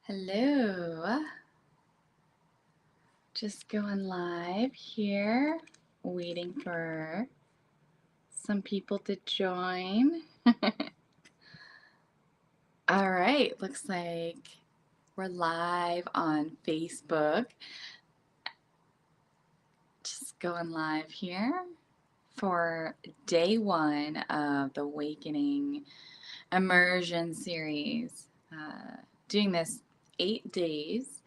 Hello, just going live here, waiting for some people to join. All right, looks like we're live on Facebook. Just going live here for day one of the Awakening Immersion series. Doing this 8 days.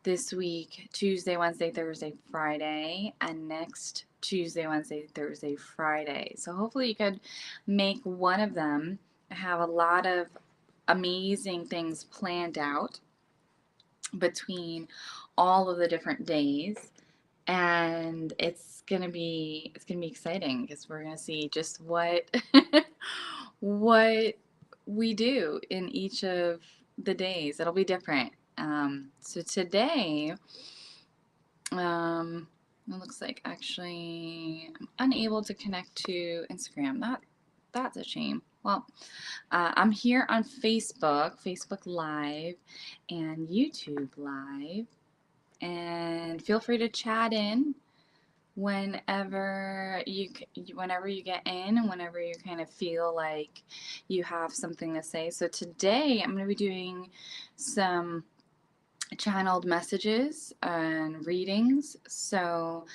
This week, Tuesday, Wednesday, Thursday, Friday, and next Tuesday, Wednesday, Thursday, Friday. So hopefully you could make one of them. I have a lot of amazing things planned out between all of the different days, and it's gonna be exciting because we're gonna see just what what we do in each of the days. It'll be different. So today, it looks like actually I'm unable to connect to Instagram. That's a shame. Well, I'm here on Facebook Live, and YouTube Live, and feel free to chat in whenever you get in and whenever you kind of feel like you have something to say. So today I'm going to be doing some channeled messages and readings. So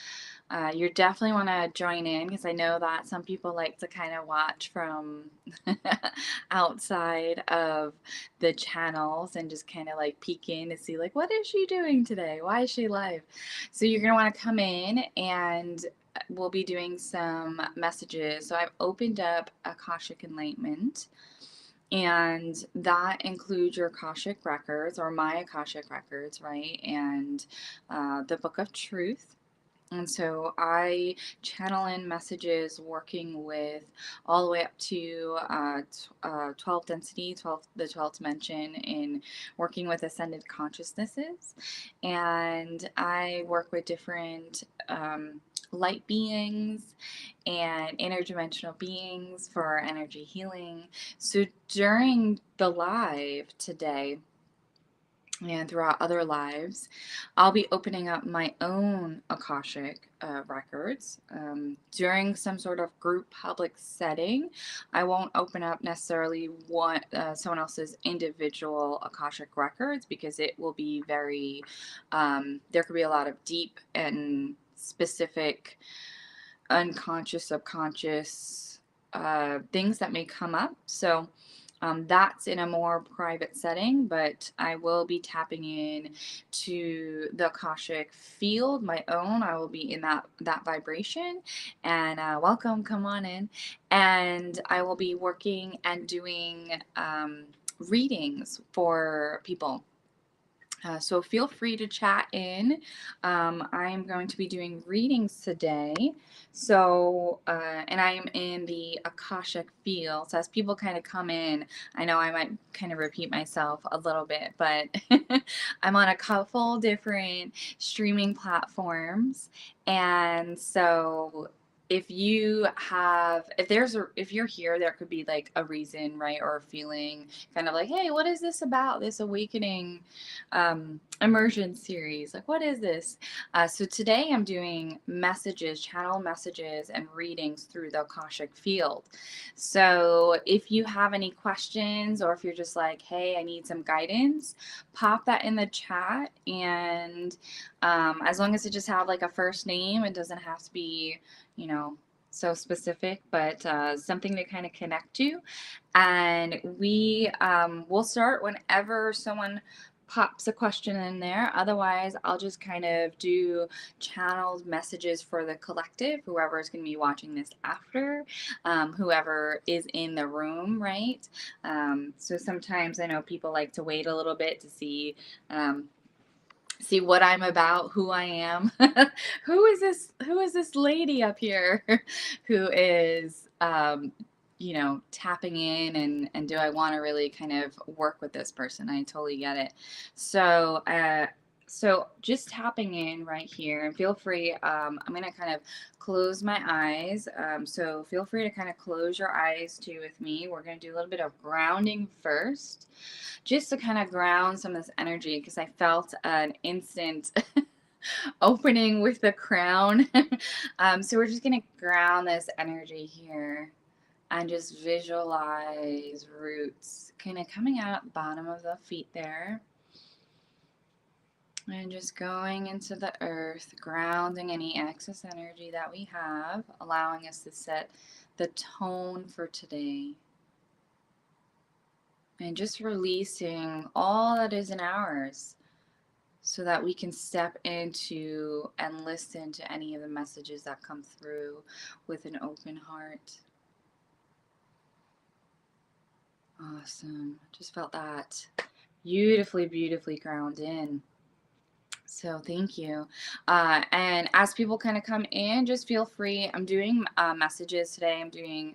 you definitely want to join in because I know that some people like to kind of watch from outside of the channels and just kind of like peek in to see like, what is she doing today? Why is she live? So you're going to want to come in and we'll be doing some messages. So I've opened up Akashic Enlightenment, and that includes your Akashic Records or my Akashic Records, right? And the Book of Truth. And so I channel in messages working with all the way up to 12th density, the 12th dimension, in working with ascended consciousnesses. And I work with different light beings and interdimensional beings for energy healing. So during the live today, and throughout other lives, I'll be opening up my own Akashic records during some sort of group public setting. I won't open up necessarily someone else's individual Akashic records because it will be very, there could be a lot of deep and specific unconscious, subconscious things that may come up. So that's in a more private setting, but I will be tapping in to the Akashic field, my own. I will be in that vibration. And welcome, come on in. And I will be working and doing readings for people. So feel free to chat in. I'm going to be doing readings today. So, and I am in the Akashic field. So as people kind of come in, I know I might kind of repeat myself a little bit, but I'm on a couple different streaming platforms. And so if you're here, there could be like a reason, right? Or a feeling kind of like, hey, what is this about? This awakening immersion series. Like, what is this? So today I'm doing channel messages, and readings through the Akashic field. So if you have any questions, or if you're just like, hey, I need some guidance, pop that in the chat. And as long as it just have like a first name, it doesn't have to be, so specific, but something to kind of connect to. And we will start whenever someone pops a question in there. Otherwise, I'll just kind of do channeled messages for the collective, whoever is going to be watching this after, whoever is in the room, right? So sometimes I know people like to wait a little bit to see what I'm about, who I am. Who is this lady up here who is tapping in, and do I want to really kind of work with this person? I totally get it. So So just tapping in right here, and feel free, I'm going to kind of close my eyes. So feel free to kind of close your eyes too with me. We're going to do a little bit of grounding first, just to kind of ground some of this energy, because I felt an instant opening with the crown. So we're just going to ground this energy here and just visualize roots kind of coming out the bottom of the feet there. And just going into the earth, grounding any excess energy that we have, allowing us to set the tone for today. And just releasing all that isn't ours so that we can step into and listen to any of the messages that come through with an open heart. Awesome. Just felt that beautifully, beautifully ground in. So thank you. And as people kind of come in, just feel free. I'm doing messages today. I'm doing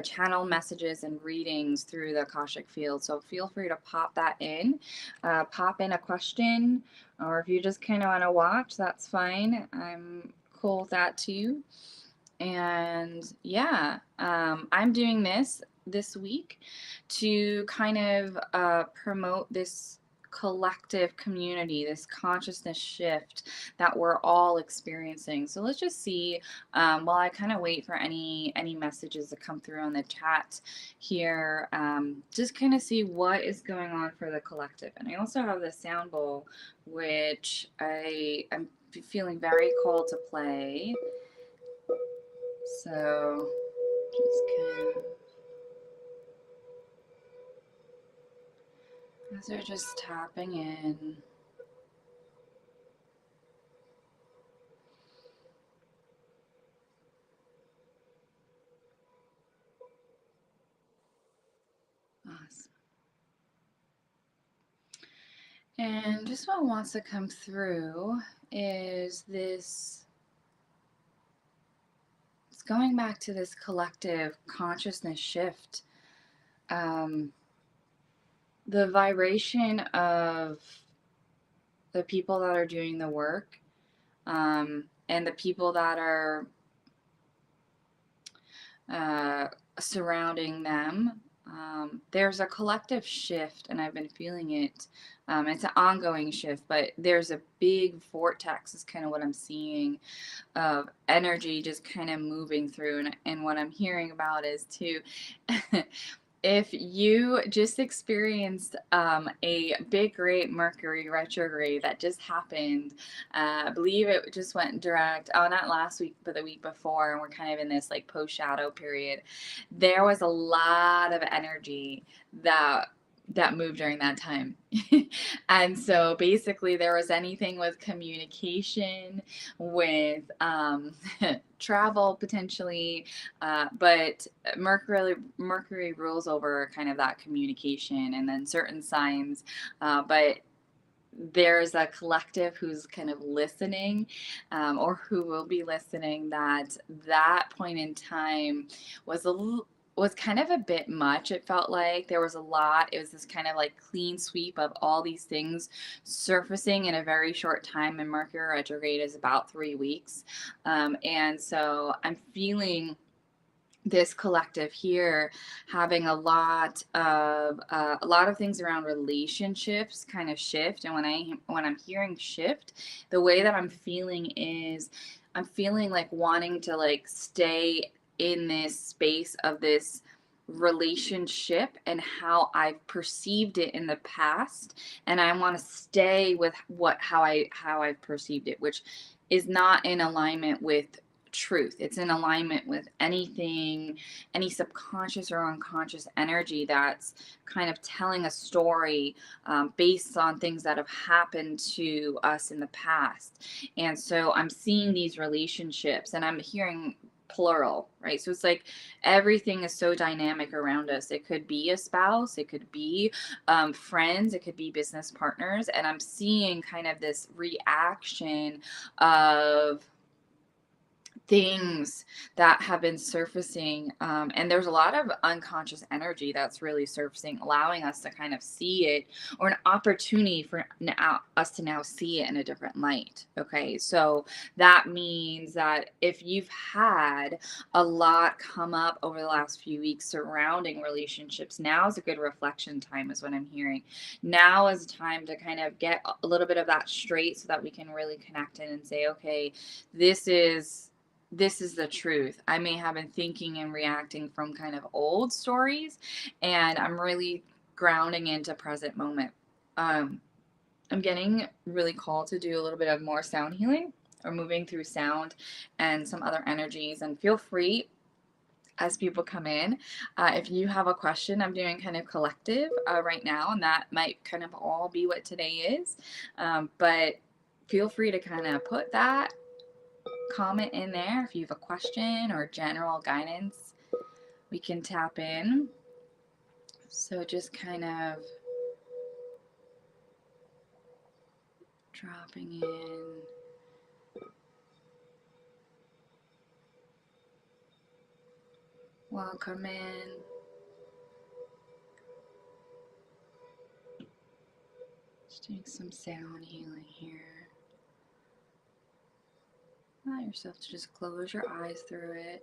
channel messages and readings through the Akashic field. So feel free to pop that in. Pop in a question, or if you just kind of want to watch, that's fine. I'm cool with that too. And yeah, I'm doing this week to kind of promote this collective community, this consciousness shift that we're all experiencing. So let's just see, while I kind of wait for any messages to come through on the chat here, just kind of see what is going on for the collective. And I also have the sound bowl, which I'm feeling very called to play. So just kind of, as they're just tapping in. Awesome. And just what wants to come through is this, it's going back to this collective consciousness shift. The vibration of the people that are doing the work, and the people that are surrounding them. There's a collective shift, and I've been feeling it. It's an ongoing shift, but there's a big vortex, is kind of what I'm seeing, of energy just kind of moving through. And what I'm hearing about is too, if you just experienced a big, great Mercury retrograde that just happened, I believe it just went direct, not last week, but the week before, and we're kind of in this like post-shadow period, there was a lot of energy that moved during that time. And so basically there was anything with communication, with travel potentially, but Mercury rules over kind of that communication, and then certain signs, but there's a collective who's kind of listening, or who will be listening, that point in time was kind of a bit much. It felt like there was a lot. It was this kind of like clean sweep of all these things surfacing in a very short time, and Mercury retrograde is about 3 weeks. And so I'm feeling this collective here having a lot of things around relationships kind of shift. And when I'm hearing shift, the way that I'm feeling is I'm feeling like wanting to like stay in this space of this relationship and how I've perceived it in the past, and I want to stay with how I've perceived it, which is not in alignment with truth. It's in alignment with anything, any subconscious or unconscious energy that's kind of telling a story, based on things that have happened to us in the past. And so I'm seeing these relationships, and I'm hearing plural, right? So it's like everything is so dynamic around us. It could be a spouse, it could be friends, it could be business partners, and I'm seeing kind of this reaction of things that have been surfacing, and there's a lot of unconscious energy that's really surfacing, allowing us to kind of see it, or an opportunity for us to now see it in a different light. Okay, so that means that if you've had a lot come up over the last few weeks surrounding relationships, now is a good reflection time, is what I'm hearing. Now is time to kind of get a little bit of that straight so that we can really connect in and say, okay, this is the truth. I may have been thinking and reacting from kind of old stories, and I'm really grounding into present moment. I'm getting really called to do a little bit of more sound healing, or moving through sound and some other energies. And feel free as people come in, if you have a question. I'm doing kind of collective right now, and that might kind of all be what today is. But feel free to kind of put that comment in there if you have a question or general guidance. We can tap in. So just kind of dropping in. Welcome in. Just doing some sound healing here. Allow yourself to just close your eyes through it.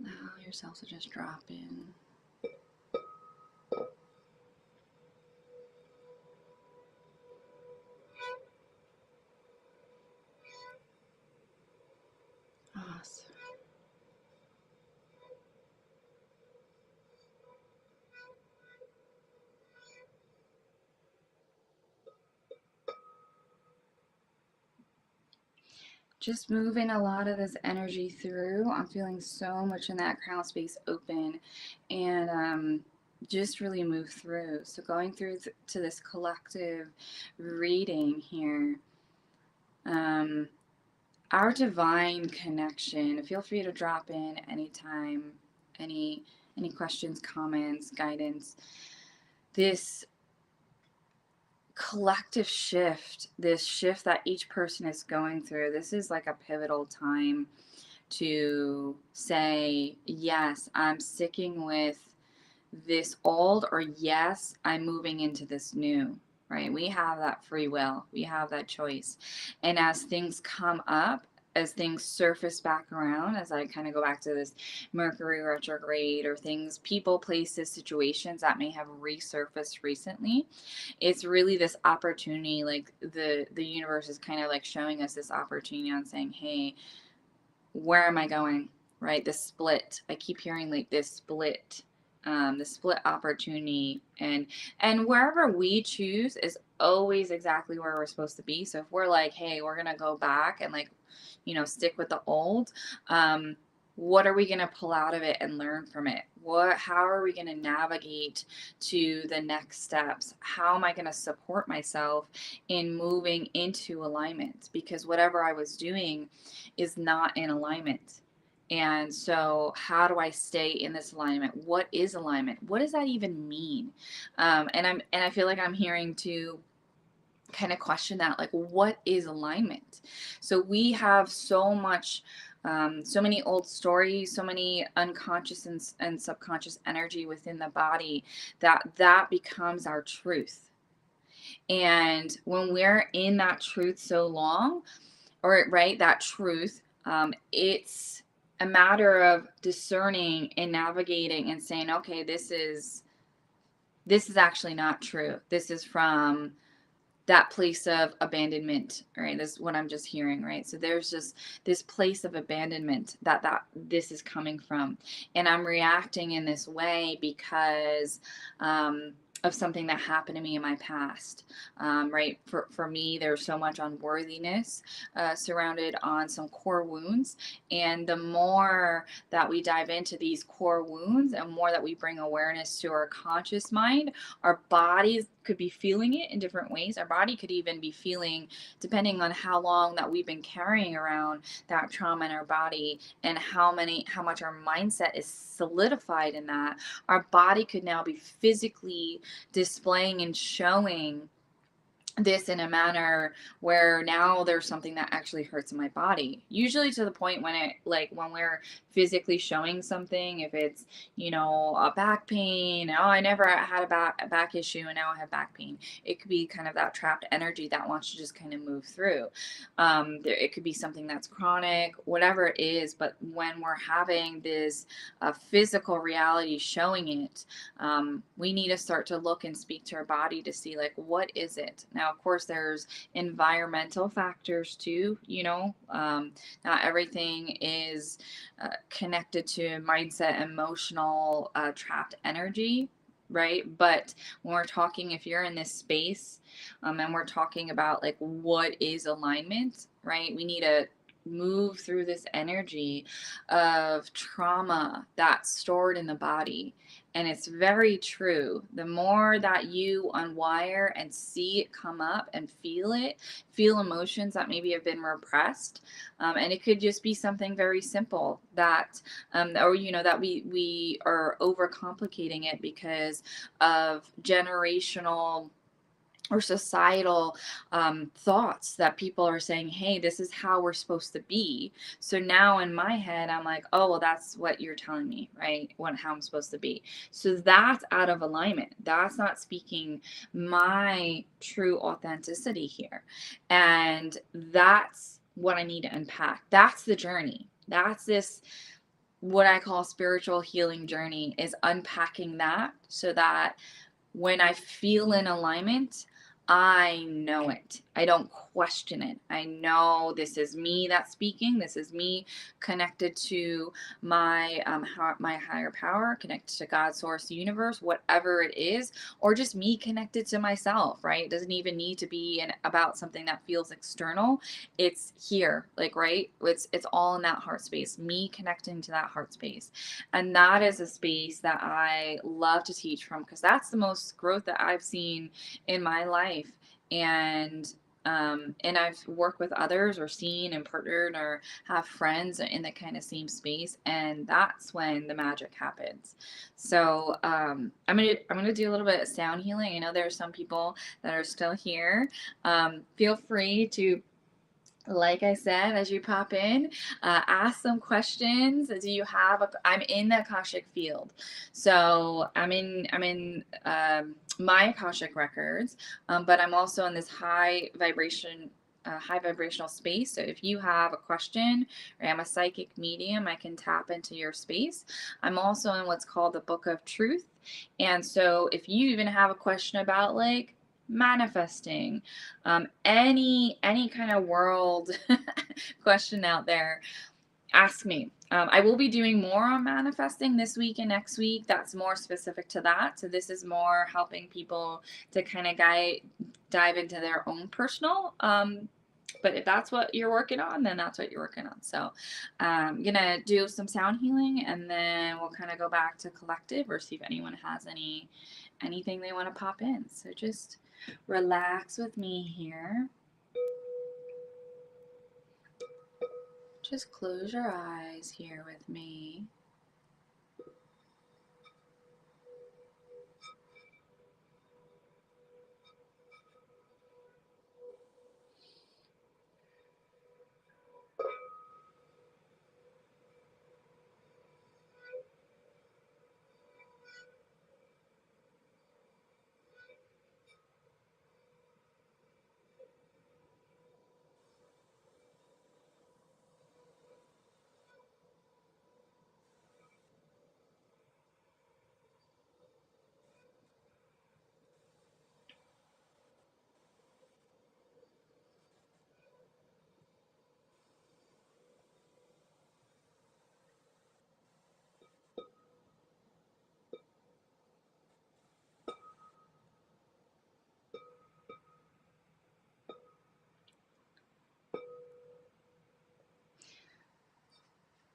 Allow yourself to just drop in. Awesome. Just moving a lot of this energy through. I'm feeling so much in that crown space open, and just really move through. So going through to this collective reading here. Our divine connection. Feel free to drop in anytime. Any questions, comments, guidance. This collective shift, this shift that each person is going through, this is like a pivotal time to say, yes, I'm sticking with this old, or yes, I'm moving into this new, right? We have that free will, we have that choice. And as things come up, as things surface back around, as I kind of go back to this Mercury retrograde, or things, people, places, situations that may have resurfaced recently, it's really this opportunity, like the universe is kind of like showing us this opportunity on saying, hey, where am I going? Right? The split. I keep hearing like this split, the split opportunity, and wherever we choose is always exactly where we're supposed to be. So if we're like, hey, we're gonna go back and, like, stick with the old, what are we going to pull out of it and learn from it? How are we going to navigate to the next steps? How am I going to support myself in moving into alignment? Because whatever I was doing is not in alignment. And so how do I stay in this alignment? What is alignment? What does that even mean? And I feel like I'm hearing to kind of question that, like, what is alignment? So we have so much, so many old stories, so many unconscious and subconscious energy within the body that becomes our truth. And when we're in that truth so long, or right, that truth, it's a matter of discerning and navigating and saying, okay, this is actually not true. This is from that place of abandonment, right? This is what I'm just hearing, right? So there's just this place of abandonment that this is coming from, and I'm reacting in this way because of something that happened to me in my past, right? For me, there's so much unworthiness surrounded on some core wounds, and the more that we dive into these core wounds, and more that we bring awareness to our conscious mind, our bodies could be feeling it in different ways. Our body could even be feeling, depending on how long that we've been carrying around that trauma in our body, and how much our mindset is solidified in that, our body could now be physically displaying and showing this in a manner where now there's something that actually hurts in my body, usually to the point when it, like, when we're physically showing something, if it's, you know, a back pain, oh, I never had a back issue and now I have back pain. It could be kind of that trapped energy that wants to just kind of move through. It could be something that's chronic, whatever it is, but when we're having this physical reality showing it, we need to start to look and speak to our body to see, like, what is it? Now, of course, there's environmental factors too, you know, not everything is connected to mindset, emotional, trapped energy, right? But when we're talking, if you're in this space, and we're talking about, like, what is alignment, right? We need to move through this energy of trauma that's stored in the body. And it's very true. The more that you unwire and see it come up and feel it, feel emotions that maybe have been repressed, and it could just be something very simple that, or, you know, that we are overcomplicating it because of generational or societal thoughts that people are saying, hey, this is how we're supposed to be. So now in my head, I'm like, oh, well, that's what you're telling me, right? How I'm supposed to be. So that's out of alignment. That's not speaking my true authenticity here. And that's what I need to unpack. That's the journey. That's this, what I call spiritual healing journey, is unpacking that so that when I feel in alignment, I know it. I don't question it. I know this is me that's speaking. This is me connected to my my higher power, connected to God, source, universe, whatever it is, or just me connected to myself, right? It doesn't even need to be about something that feels external. It's here, like, right? It's all in that heart space, me connecting to that heart space. And that is a space that I love to teach from, because that's the most growth that I've seen in my life. And I've worked with others or seen and partnered or have friends in the kind of same space, and that's when the magic happens. So I'm gonna do a little bit of sound healing. I know there are some people that are still here. Feel free to, like I said, as you pop in, ask some questions. Do you have I'm in the Akashic field. So I'm in my Akashic records, but I'm also in this high vibrational space. So if you have a question, or I'm a psychic medium, I can tap into your space. I'm also in what's called the Book of Truth. And so if you even have a question about, like, manifesting, any kind of world question out there, ask me. I will be doing more on manifesting this week and next week. That's more specific to that. So this is more helping people to kind of dive into their own personal. But if that's what you're working on, then that's what you're working on. So I'm going to do some sound healing, and then we'll kind of go back to collective, or see if anyone has anything they want to pop in. So just relax with me here. Just close your eyes here with me.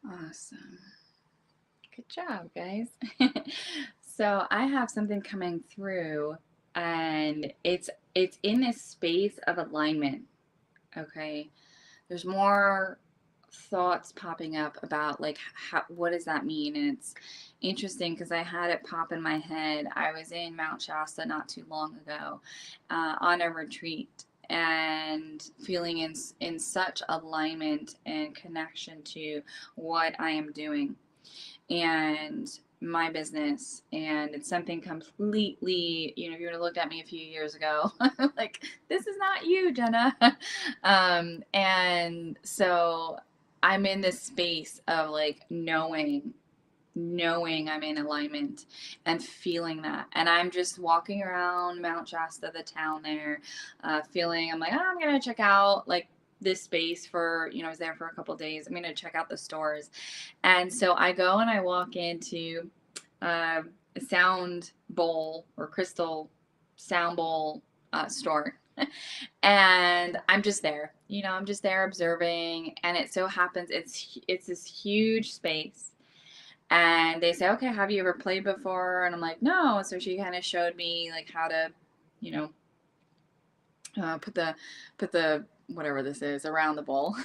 Awesome. Good job, guys. So I have something coming through, and it's in this space of alignment. Okay. There's more thoughts popping up about like what does that mean. And it's interesting because I had it pop in my head. I was in Mount Shasta not too long ago on a retreat, and feeling in such alignment and connection to what I am doing and my business. And it's something completely, you know, if you would have looked at me a few years ago, like, this is not you, Jenna. And so I'm in this space of like knowing I'm in alignment and feeling that. And I'm just walking around Mount Shasta, the town there, feeling, I'm like, oh, I'm going to check out like this space for, you know, I was there for a couple of days. I'm going to check out the stores. And so I go and I walk into a sound bowl or crystal sound bowl store. And I'm just there, you know, I'm just there observing. And it so happens it's this huge space. And they say, okay, have you ever played before? And I'm like, no. So she kind of showed me like how to, you know, put the whatever this is around the bowl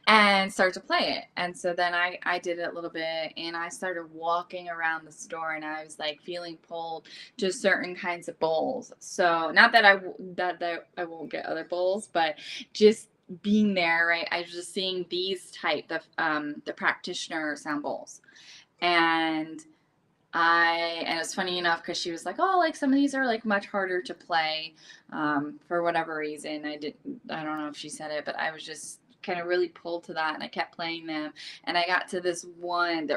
and start to play it. And so then I did it a little bit, and I started walking around the store, and I was like feeling pulled to certain kinds of bowls. So not that I won't get other bowls, but just being there, right? I was just seeing these type of the practitioner sound bowls. And it's funny enough because she was like, oh, like some of these are like much harder to play for whatever reason. I don't know if she said it, but I was just kind of really pulled to that, and I kept playing them. And I got to this one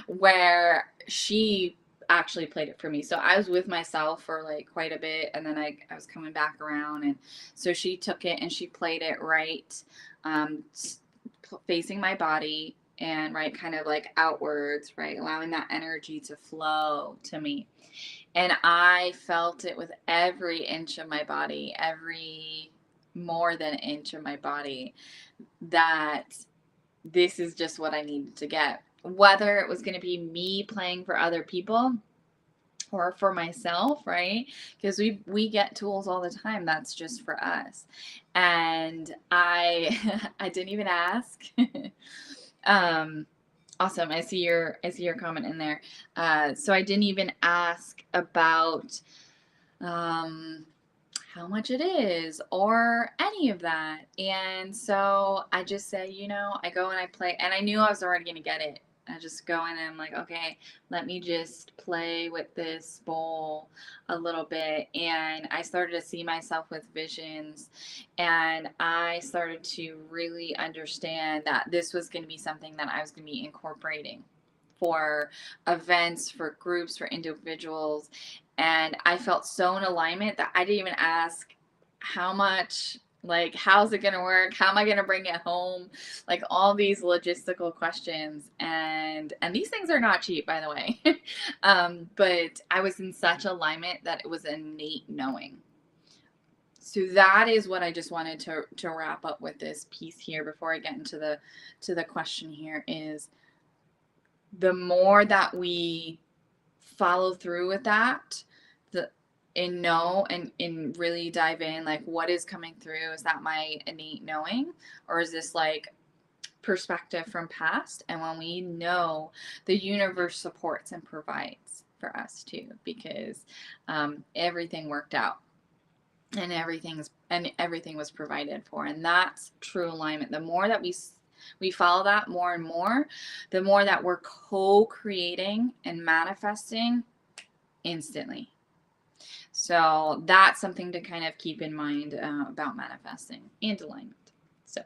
where she actually played it for me. So I was with myself for like quite a bit, and then I was coming back around, and so she took it and she played it right, facing my body, and right kind of like outwards, right, allowing that energy to flow to me. And I felt it with every inch of my body, every more than an inch of my body, that this is just what I needed to get. Whether it was going to be me playing for other people or for myself, right? Because we get tools all the time that's just for us. And I I didn't even ask. Awesome. I see your comment in there. So I didn't even ask about how much it is or any of that. And so I just say, you know, I go and I play, and I knew I was already going to get it. I just go in and I'm like, okay, let me just play with this bowl a little bit. And I started to see myself with visions, and I started to really understand that this was going to be something that I was going to be incorporating for events, for groups, for individuals. And I felt so in alignment that I didn't even ask how much, like, how's it going to work? How am I going to bring it home? Like all these logistical questions. And these things are not cheap, by the way. But I was in such alignment that it was innate knowing. So that is what I just wanted to wrap up with this piece here before I get into the question here, is the more that we follow through with that, and know and really dive in, like, what is coming through? Is that my innate knowing, or is this like perspective from past? And when we know, the universe supports and provides for us too, because everything worked out, and everything was provided for. And that's true alignment. The more that we follow that more and more, the more that we're co-creating and manifesting instantly. So that's something to kind of keep in mind about manifesting and alignment. So,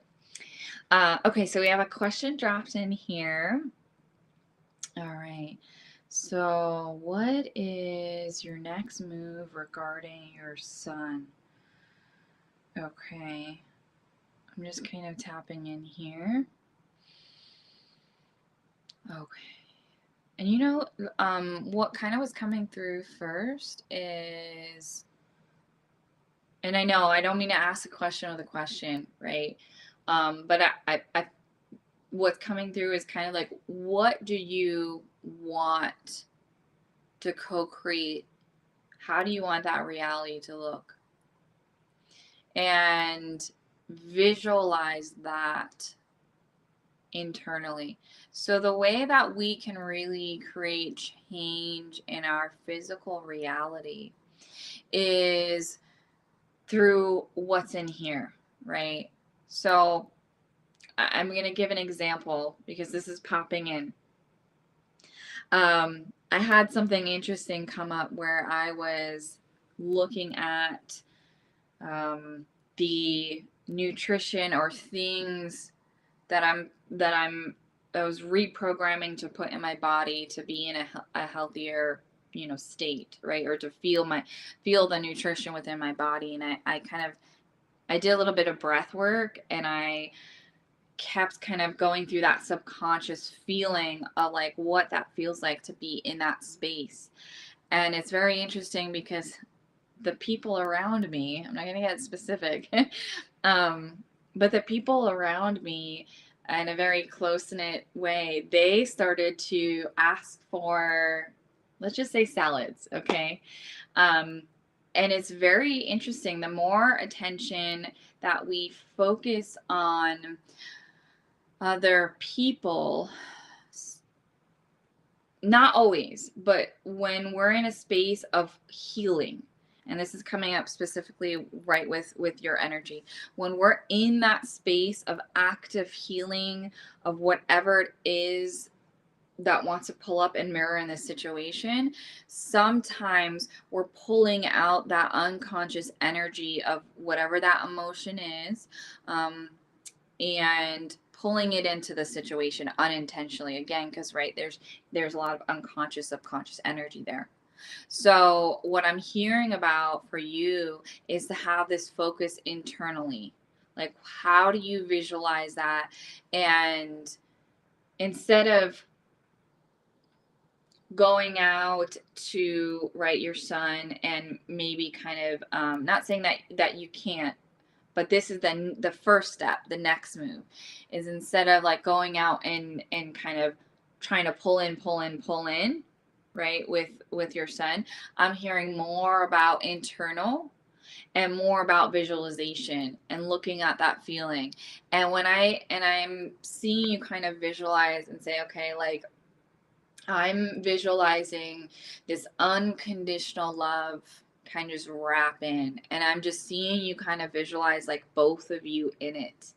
okay, so we have a question dropped in here. All right. So what is your next move regarding your son? Okay. I'm just kind of tapping in here. Okay. And you know, what kind of was coming through first is, and I know I don't mean to ask the question of the question, right? But I what's coming through is kind of like, what do you want to co-create? How do you want that reality to look? And visualize that internally. So the way that we can really create change in our physical reality is through what's in here, right? So I'm going to give an example because this is popping in. I had something interesting come up where I was looking at the nutrition or things that I was reprogramming to put in my body to be in a healthier, state, right? Or to feel the nutrition within my body. And I did a little bit of breath work, and I kept kind of going through that subconscious feeling of like what that feels like to be in that space. And it's very interesting because the people around me, I'm not going to get specific, but the people around me in a very close-knit way, they started to ask for, let's just say, salads, okay? And it's very interesting. The more attention that we focus on other people, not always, but when we're in a space of healing, and this is coming up specifically right with your energy, when we're in that space of active healing of whatever it is that wants to pull up and mirror in this situation, sometimes we're pulling out that unconscious energy of whatever that emotion is, and pulling it into the situation unintentionally, again, because right, there's a lot of unconscious, subconscious energy there. So what I'm hearing about for you is to have this focus internally. Like, how do you visualize that? And instead of going out to your son and maybe kind of not saying that you can't, but this is the first step. The next move is, instead of like going out and kind of trying to pull in, right, with your son, I'm hearing more about internal and more about visualization and looking at that feeling. And I'm seeing you kind of visualize and say, okay, like, I'm visualizing this unconditional love kind of just wrap in, and I'm just seeing you kind of visualize like both of you in it,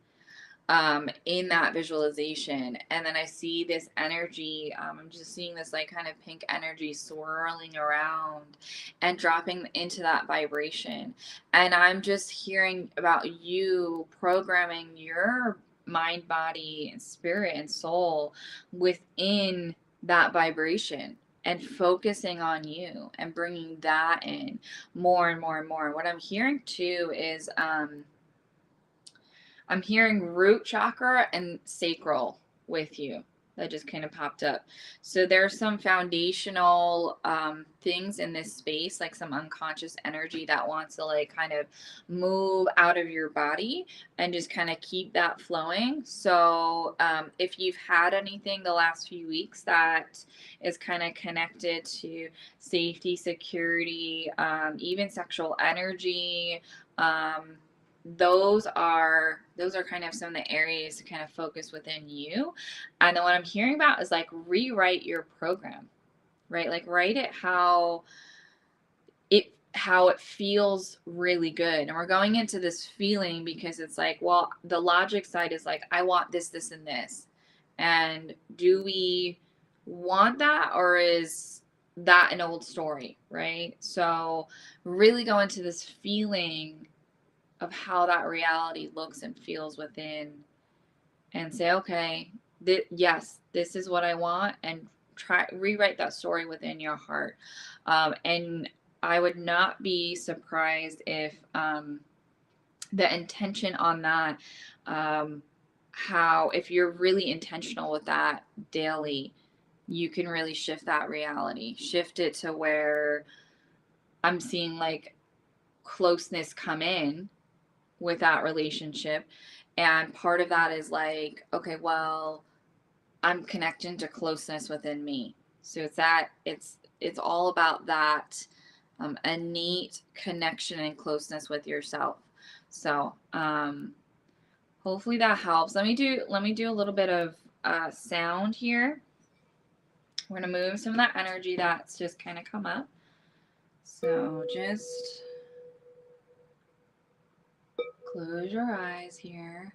in that visualization. And then I see this energy, I'm just seeing this like kind of pink energy swirling around and dropping into that vibration. And I'm just hearing about you programming your mind, body, and spirit and soul within that vibration, and focusing on you and bringing that in more and more and more. What I'm hearing too is I'm hearing root chakra and sacral with you. That just kind of popped up. So there's some foundational things in this space, like some unconscious energy that wants to like kind of move out of your body and just kind of keep that flowing. So if you've had anything the last few weeks that is kind of connected to safety, security, even sexual energy, those are kind of some of the areas to kind of focus within you. And then what I'm hearing about is like rewrite your program, right? Like write it how it feels really good. And we're going into this feeling because it's like, well, the logic side is like, I want this, this, and this. And do we want that, or is that an old story, right? So really go into this feeling of how that reality looks and feels within, and say, okay, yes, this is what I want, and rewrite that story within your heart. And I would not be surprised if the intention on that, if you're really intentional with that daily, you can really shift that reality, shift it to where I'm seeing like closeness come in with that relationship. And part of that is like, okay, well, I'm connecting to closeness within me. So it's all about that innate connection and closeness with yourself. So Hopefully that helps. Let me do a little bit of sound here. We're gonna move some of that energy that's just kind of come up. So just close your eyes here.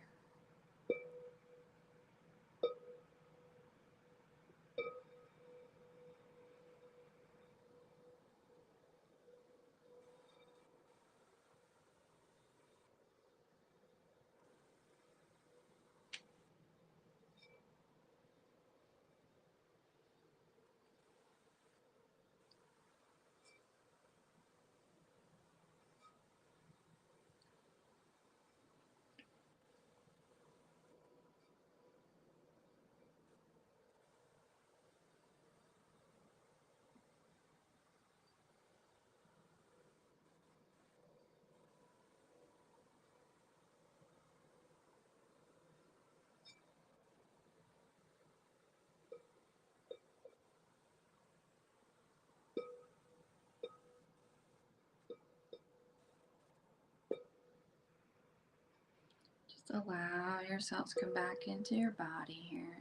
Just allow yourself to come back into your body here.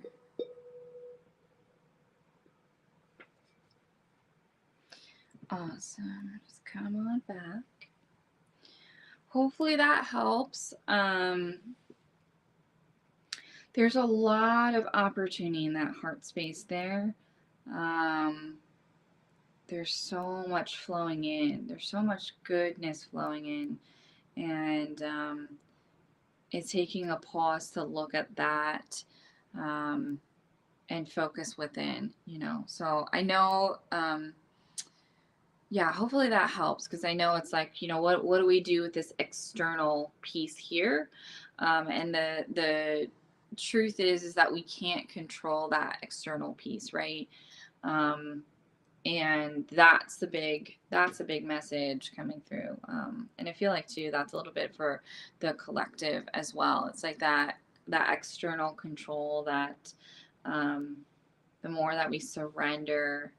Awesome. Just come on back. Hopefully that helps. There's a lot of opportunity in that heart space there. There's so much flowing in. There's so much goodness flowing in. And it's taking a pause to look at that and focus within, you know. So I know, yeah, hopefully that helps, because I know it's like, you know, what do we do with this external piece here? And the truth is that we can't control that external piece, right? And that's a big message coming through. And I feel like too, that's a little bit for the collective as well. It's like that external control, that the more that we surrender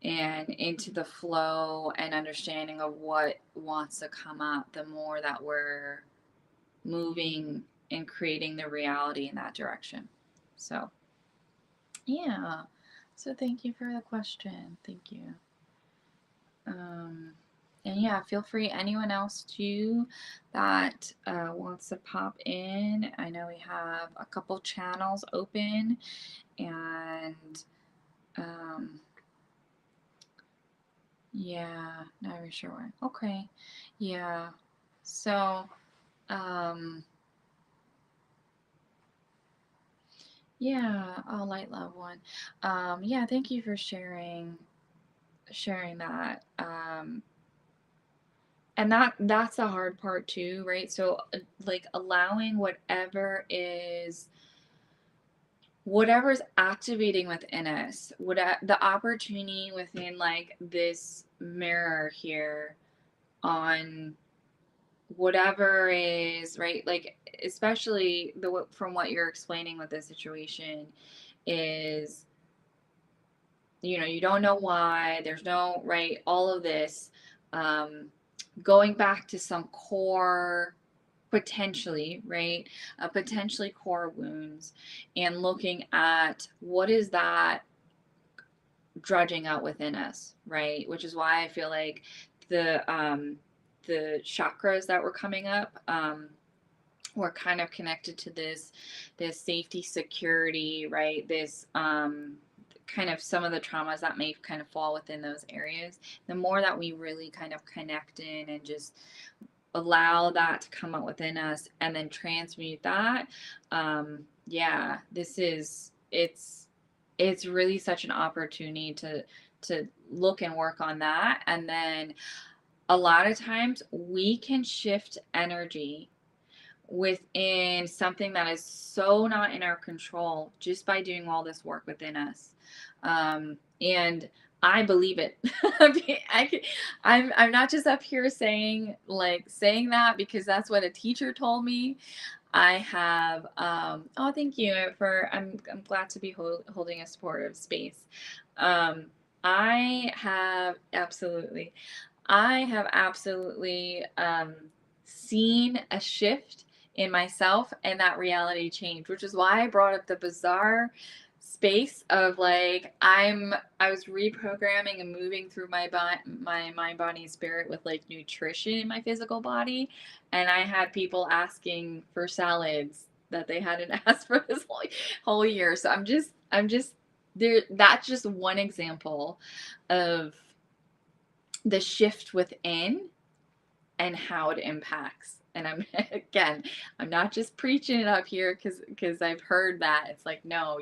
and into the flow and understanding of what wants to come up, the more that we're moving and creating the reality in that direction. So yeah, so thank you for the question. Thank you. And yeah, feel free, anyone else too that wants to pop in. I know we have a couple channels open, and yeah, not really sure why. Okay, yeah. So yeah, oh, light love one. Yeah, thank you for sharing that. And that's the hard part too, right? So like allowing whatever's activating within us, what the opportunity within like this mirror here on whatever is right, like especially from what you're explaining with the situation is, you know, you don't know why, there's no right, all of this, going back to some core, potentially, right, potentially core wounds, and looking at what is that drudging out within us, right? Which is why I feel like the chakras that were coming up were kind of connected to this safety, security, right? This kind of some of the traumas that may kind of fall within those areas. The more that we really kind of connect in and just allow that to come up within us and then transmute that, yeah, it's really such an opportunity to look and work on that. And then a lot of times we can shift energy within something that is so not in our control just by doing all this work within us. And I believe it. I'm not just up here saying that because that's what a teacher told me. I have oh, thank you for, I'm glad to be holding a supportive space. I have absolutely seen a shift in myself, and that reality changed, which is why I brought up the bizarre space of like I was reprogramming and moving through my mind, body, and spirit with like nutrition in my physical body, and I had people asking for salads that they hadn't asked for this whole year. So I'm just there. That's just one example of the shift within and how it impacts. And I'm again, I'm not just preaching it up here because I've heard that. It's like, no,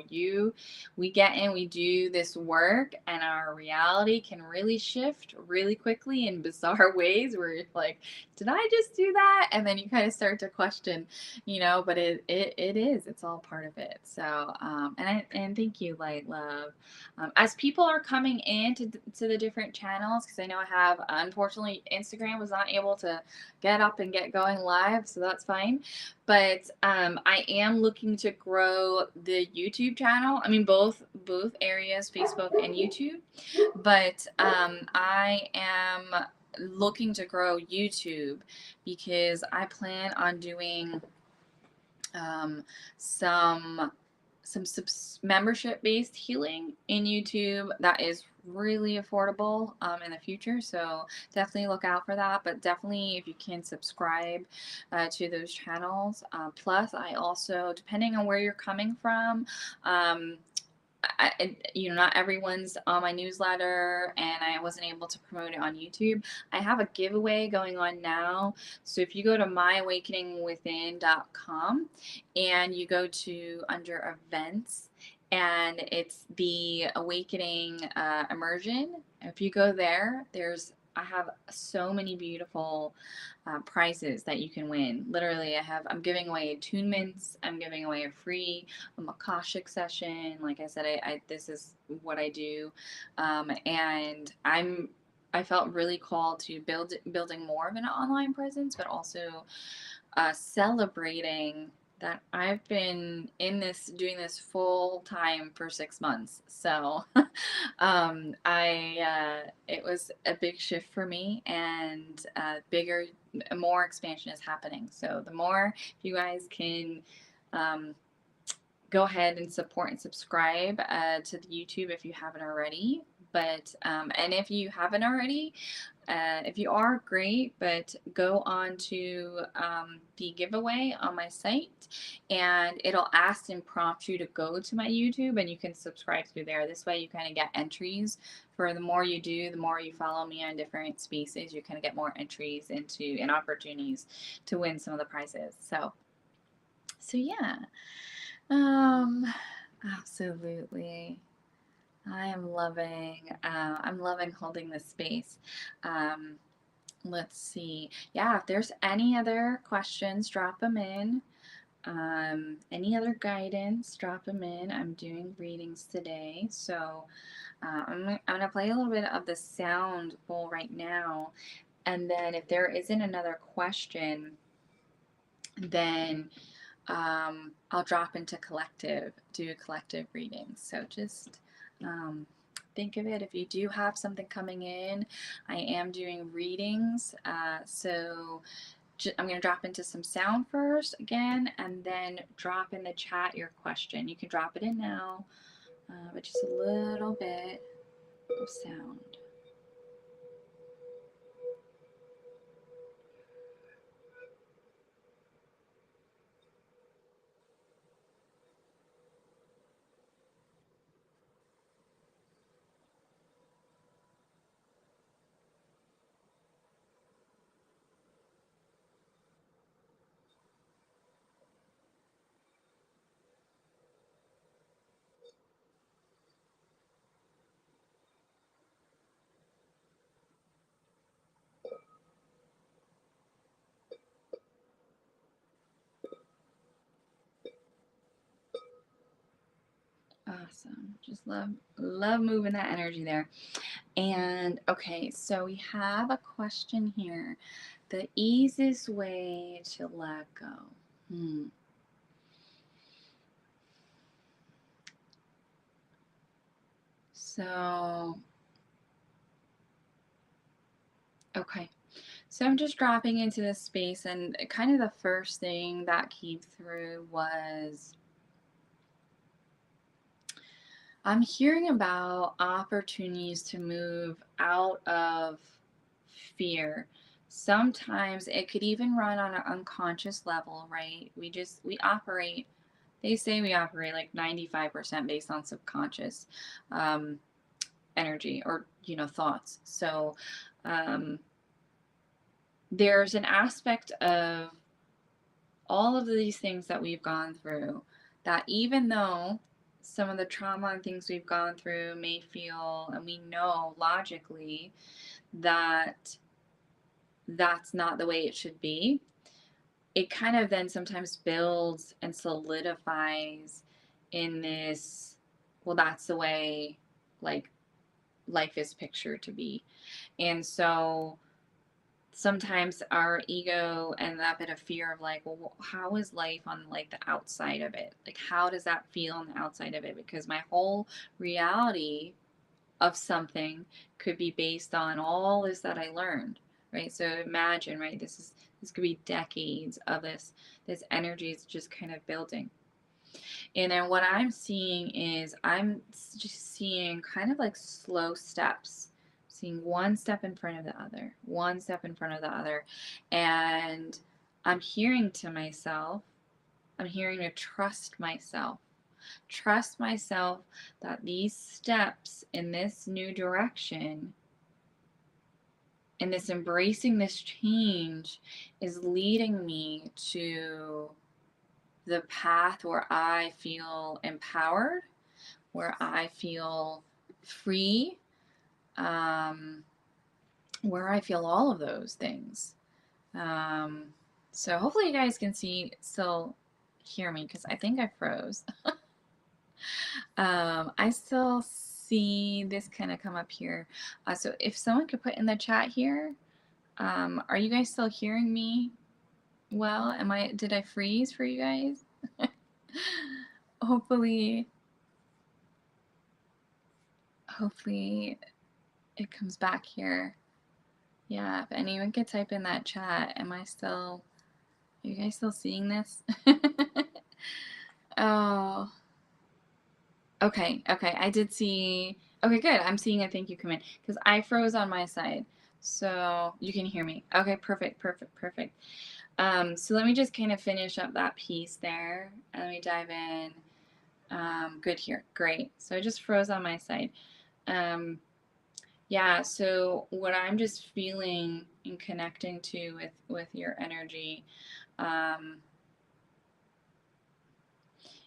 we get in, we do this work, and our reality can really shift really quickly in bizarre ways where you're like, did I just do that? And then you kind of start to question, but it is, it's all part of it. So and thank you, Light Love. As people are coming in to the different channels, because I know I have, unfortunately, Instagram was not able to get up and get going live, so that's fine. But I am looking to grow the YouTube channel. I mean, both areas, Facebook and YouTube. But I am looking to grow YouTube because I plan on doing some membership based healing in YouTube that is really affordable in the future. So definitely look out for that. But definitely, if you can subscribe to those channels. Plus, I also, depending on where you're coming from, not everyone's on my newsletter, and I wasn't able to promote it on YouTube. I have a giveaway going on now. So if you go to myawakeningwithin.com and you go to under events, and it's the Awakening Immersion. If you go there, I have so many beautiful prizes that you can win. Literally, I'm giving away attunements. I'm giving away a free Akashic session. Like I said, this is what I do, and I felt really called to building more of an online presence, but also celebrating that I've been doing this full time for 6 months. So, it was a big shift for me, and more expansion is happening. So the more you guys can, go ahead and support and subscribe to the YouTube if you haven't already. But and if you haven't already, if you are, great, but go on to the giveaway on my site, and it'll ask and prompt you to go to my YouTube, and you can subscribe through there. This way you kind of get entries for the more you do, the more you follow me on different spaces, you kind of get more entries and opportunities to win some of the prizes. So yeah. Absolutely. I'm loving holding this space. Let's see. Yeah, if there's any other questions, drop them in. Any other guidance, drop them in. I'm doing readings today. So I'm going to play a little bit of the sound bowl right now. And then if there isn't another question, then I'll drop into do a collective reading. So just think of it. If you do have something coming in, I am doing readings. So I'm going to drop into some sound first again, and then drop in the chat your question. You can drop it in now, but just a little bit of sound. Awesome. Just love moving that energy there. And okay, so we have a question here. The easiest way to let go. So, okay. So I'm just dropping into this space, and kind of the first thing that came through was I'm hearing about opportunities to move out of fear. Sometimes it could even run on an unconscious level, right? We operate, they say we operate like 95% based on subconscious um, energy, or, thoughts. So um, there's an aspect of all of these things that we've gone through, that even though some of the trauma and things we've gone through may feel, and we know logically that that's not the way it should be, it kind of then sometimes builds and solidifies in this, well, that's the way, like, life is pictured to be. And so sometimes our ego and that bit of fear of like, well, how is life on like the outside of it? Like, how does that feel on the outside of it? Because my whole reality of something could be based on all this that I learned, right? So imagine, right? This could be decades of this energy is just kind of building. And then what I'm seeing is I'm just seeing kind of like slow steps, seeing one step in front of the other, one step in front of the other. And I'm hearing to myself, I'm hearing to trust myself that these steps in this new direction, and this embracing this change, is leading me to the path where I feel empowered, where I feel free, um, where I feel all of those things. Um, so hopefully you guys can still hear me, because I think I froze. I still see this kind of come up here. So if someone could put in the chat here, are you guys still hearing me well? Did I freeze for you guys? hopefully hopefully it comes back here. Yeah, if anyone could type in that chat, are you guys still seeing this? Oh, okay, I did see, okay, good, I'm seeing a thank you come in, because I froze on my side, so you can hear me. Okay, perfect. So let me just kind of finish up that piece there, and let me dive in. Good here, great. So I just froze on my side. Yeah, so what I'm just feeling and connecting to with your energy, um,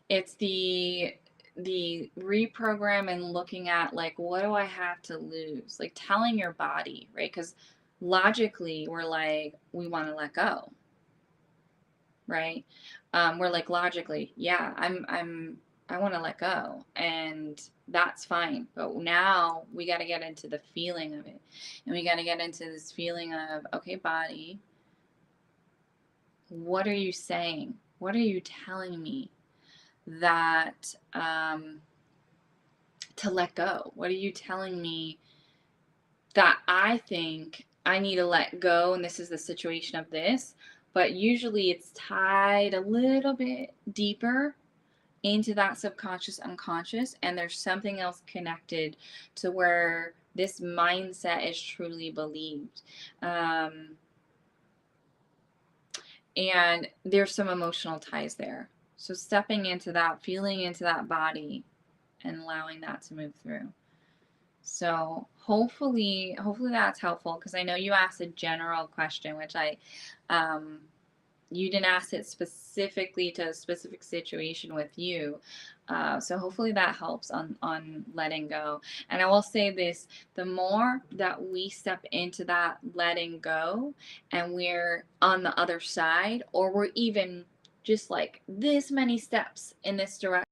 it's the reprogram and looking at like, what do I have to lose? Like telling your body, right? Because logically we're like, we want to let go, right? We're like, logically, yeah, I want to let go, and that's fine. But now we got to get into the feeling of it, and we got to get into this feeling of, okay, body, what are you saying? What are you telling me that to let go? What are you telling me that I think I need to let go? And this is the situation of this, but usually it's tied a little bit deeper into that subconscious unconscious, and there's something else connected to where this mindset is truly believed, and there's some emotional ties there. So stepping into that, feeling into that body, and allowing that to move through. So hopefully that's helpful, because I know you asked a general question, which you didn't ask it specifically to a specific situation with you. So hopefully that helps on letting go. And I will say this, the more that we step into that letting go, and we're on the other side, or we're even just like this many steps in this direction,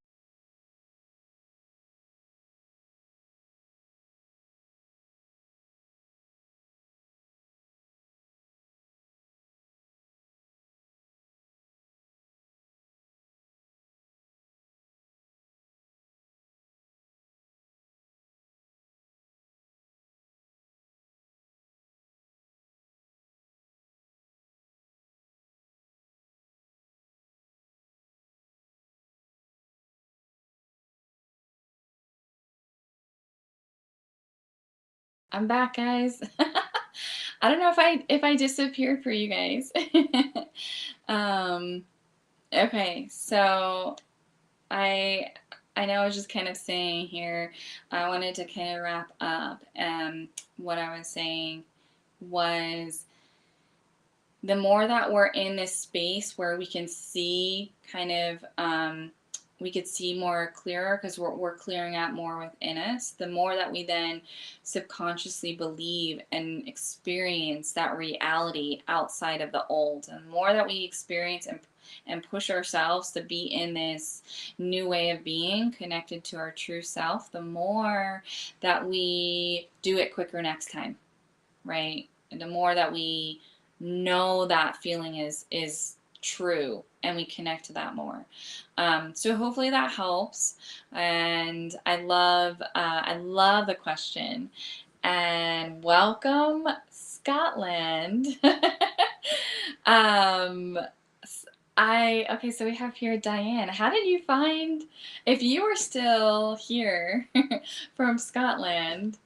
I'm back, guys. I don't know if I disappeared for you guys. um, okay, so I I know I was just kind of saying here. I wanted to kind of wrap up. What I was saying was the more that we're in this space where we can see kind of we could see more clearer because we're clearing out more within us, the more that we then subconsciously believe and experience that reality outside of the old, and the more that we experience and push ourselves to be in this new way of being connected to our true self, the more that we do it quicker next time, right? And the more that we know that feeling is true and we connect to that more. So hopefully that helps. And I love the question. And welcome, Scotland. um, okay, so we have here Diane. How did you find, if you are still here from Scotland,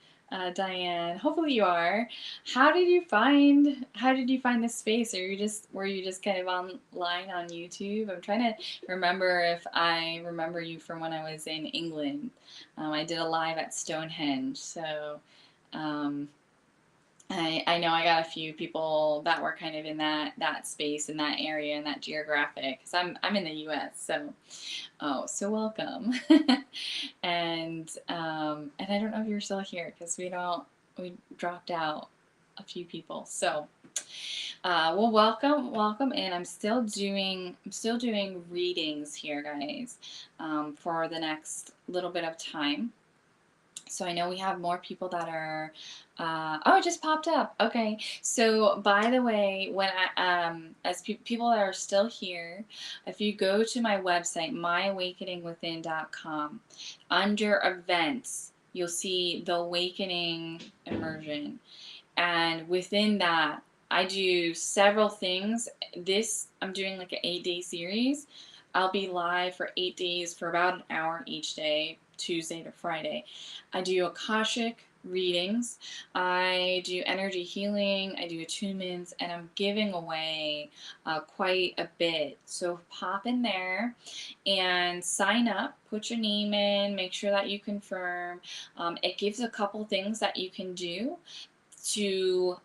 Diane, hopefully you are. How did you find this space? Were you just kind of online on YouTube? I'm trying to remember if I remember you from when I was in England. I did a live at Stonehenge, so um, I know I got a few people that were kind of in that space, in that area, in that geographic, because I'm in the U.S. So welcome. And I don't know if you're still here because we dropped out a few people. So well, welcome in. I'm still doing readings here, guys, for the next little bit of time. So I know we have more people that are. Oh, it just popped up. Okay. So by the way, when as people that are still here, if you go to my website, myawakeningwithin.com, under events, you'll see the Awakening Immersion, and within that, I do several things. I'm doing like an 8-day series. I'll be live for 8 days for about an hour each day, Tuesday to Friday. I do Akashic readings, I do energy healing, I do attunements, and I'm giving away quite a bit. So pop in there and sign up, put your name in, make sure that you confirm. It gives a couple things that you can do to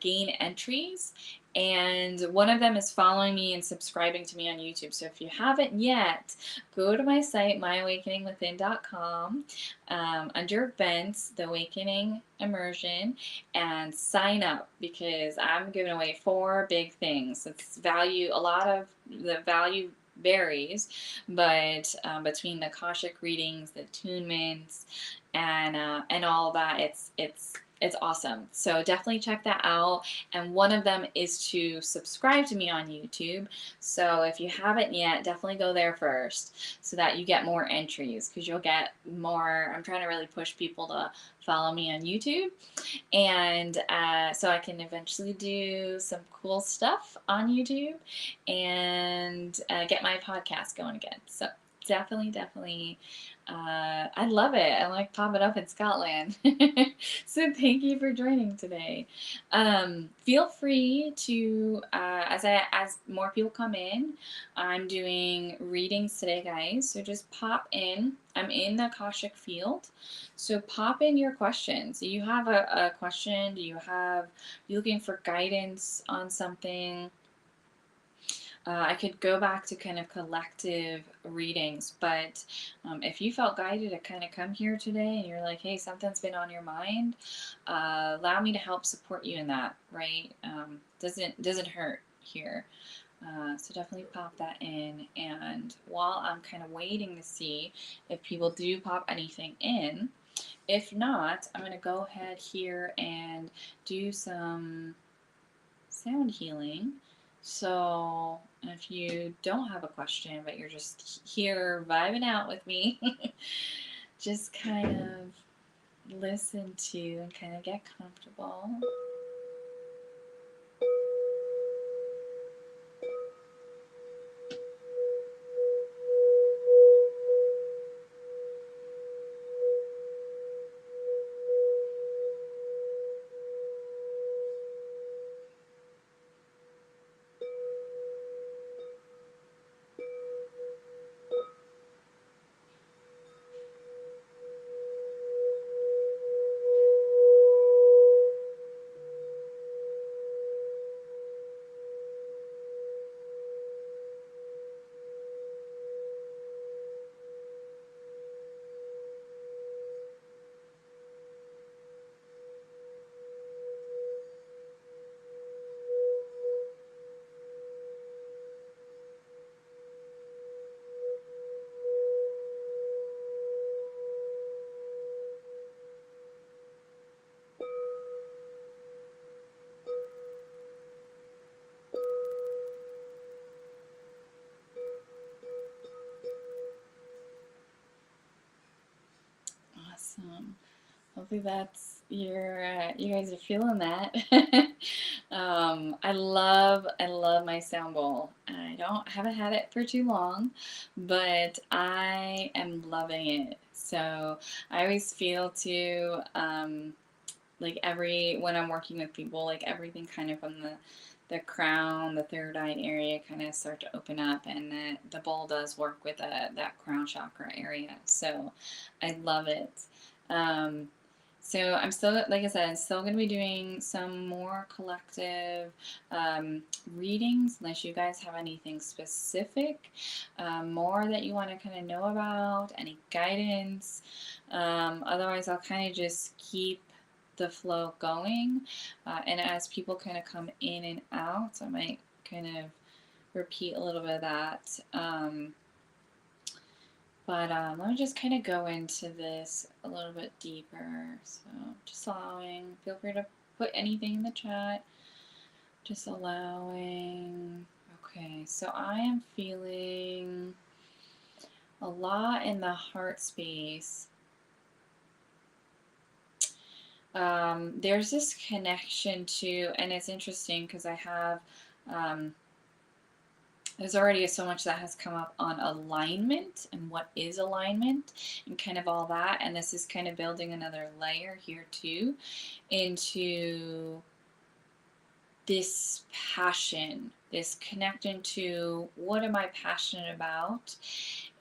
gain entries, and one of them is following me and subscribing to me on YouTube. So if you haven't yet, go to my site, myawakeningwithin.com, under events, the Awakening Immersion, and sign up, because I'm giving away 4 big things. It's value, a lot of the value varies, but between the Akashic readings, the attunements, and all that, it's awesome. So definitely check that out. And one of them is to subscribe to me on YouTube. So if you haven't yet, definitely go there first so that you get more entries, because you'll get more. I'm trying to really push people to follow me on YouTube, and so I can eventually do some cool stuff on YouTube and get my podcast going again. So definitely. I love it. I like popping up in Scotland. So thank you for joining today. Feel free to, as more people come in, I'm doing readings today, guys. So just pop in. I'm in the Akashic field. So pop in your questions. Do you have a question? You looking for guidance on something? I could go back to kind of collective readings, but if you felt guided to kind of come here today and you're like, hey, something's been on your mind, allow me to help support you in that, right? Doesn't hurt here. So definitely pop that in. And while I'm kind of waiting to see if people do pop anything in, if not, I'm going to go ahead here and do some sound healing. So if you don't have a question, but you're just here vibing out with me, just kind of listen to and kind of get comfortable. Awesome. Hopefully that's you guys are feeling that. I love my sound bowl. Haven't had it for too long, but I am loving it. So I always feel too like when I'm working with people, like everything kind of from the crown, the third eye area kind of start to open up, and the bowl does work with that crown chakra area. So I love it. So I'm still, like I said, I'm still going to be doing some more collective readings, unless you guys have anything specific, more that you want to kind of know about, any guidance. Otherwise, I'll kind of just keep the flow going, and as people kind of come in and out, I might kind of repeat a little bit of that. But let me just kind of go into this a little bit deeper. So just allowing, feel free to put anything in the chat. Just allowing. Okay, so I am feeling a lot in the heart space. There's this connection to, and it's interesting because I have, there's already so much that has come up on alignment and what is alignment and kind of all that. And this is kind of building another layer here too into this passion, this connecting to what am I passionate about,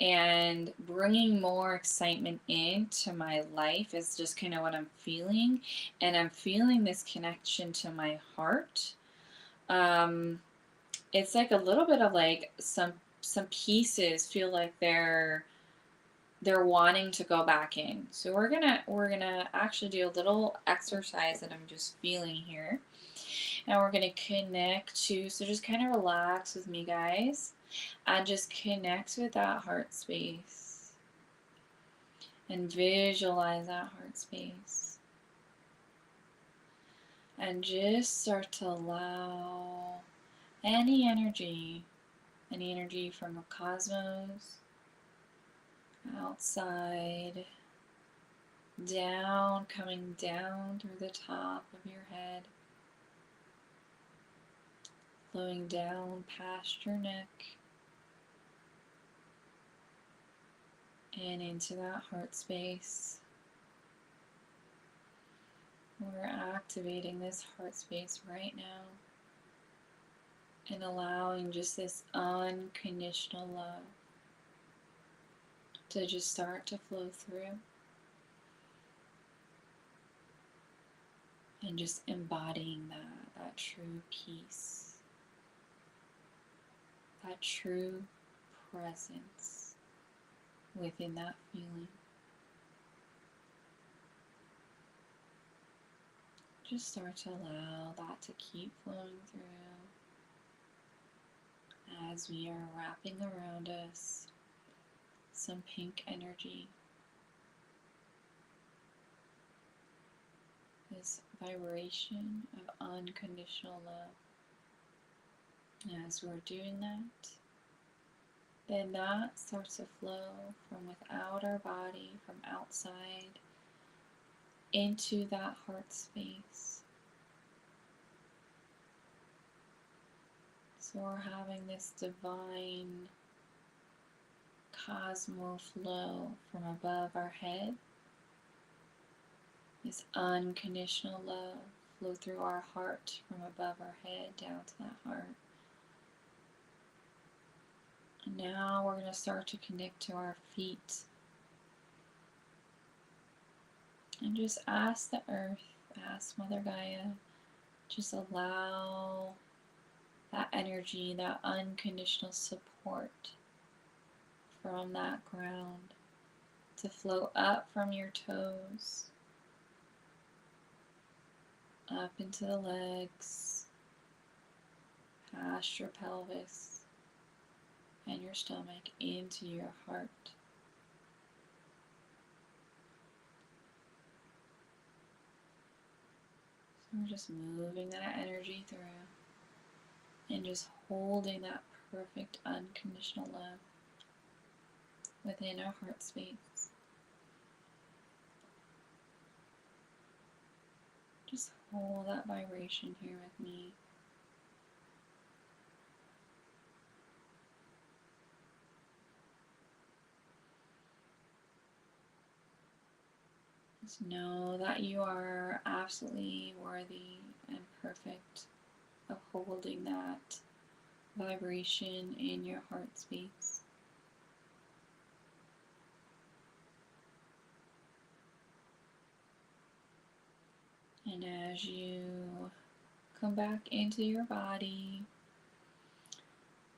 and bringing more excitement into my life is just kind of what I'm feeling. And I'm feeling this connection to my heart. It's like a little bit of like some pieces feel like they're wanting to go back in. So we're gonna actually do a little exercise that I'm just feeling here. And we're gonna connect to, so just kind of relax with me, guys, and just connect with that heart space and visualize that heart space. And just start to allow any energy from the cosmos, outside, down, coming down through the top of your head, flowing down past your neck, and into that heart space. We're activating this heart space right now and allowing just this unconditional love to just start to flow through, and just embodying that true peace, that true presence within that feeling. Just start to allow that to keep flowing through as we are wrapping around us some pink energy. This vibration of unconditional love. And as we're doing that, then that starts to flow from without our body, from outside, into that heart space. So we're having this divine cosmo flow from above our head. This unconditional love flow through our heart from above our head down to that heart. And now we're going to start to connect to our feet. And just ask the earth, ask Mother Gaia, just allow that energy, that unconditional support from that ground to flow up from your toes, up into the legs, past your pelvis, and your stomach into your heart. So we're just moving that energy through and just holding that perfect unconditional love within our heart space. Just hold that vibration here with me. Just know that you are absolutely worthy and perfect of holding that vibration in your heart space. And as you come back into your body,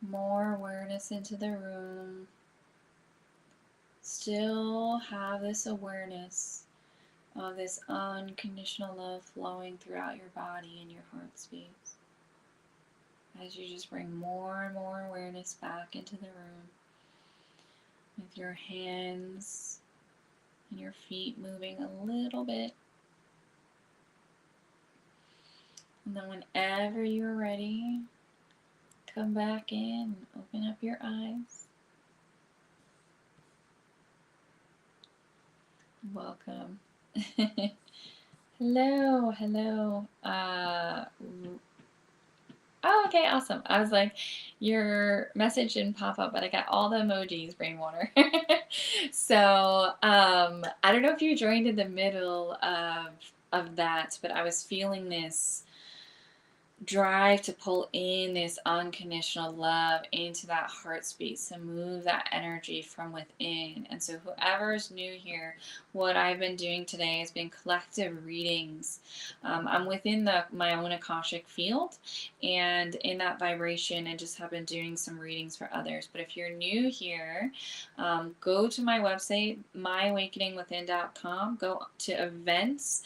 more awareness into the room, still have this awareness of this unconditional love flowing throughout your body and your heart space. As you just bring more and more awareness back into the room, with your hands and your feet moving a little bit. And then whenever you're ready, come back in, open up your eyes. Welcome. Hello, hello. Oh, okay, awesome. I was like, your message didn't pop up, but I got all the emojis, Rainwater. So, I don't know if you joined in the middle of that, but I was feeling this drive to pull in this unconditional love into that heart space and move that energy from within. And so whoever's new here, what I've been doing today has been collective readings. I'm within my own Akashic field and in that vibration, and just have been doing some readings for others. But if you're new here, go to my website, myawakeningwithin.com, go to events,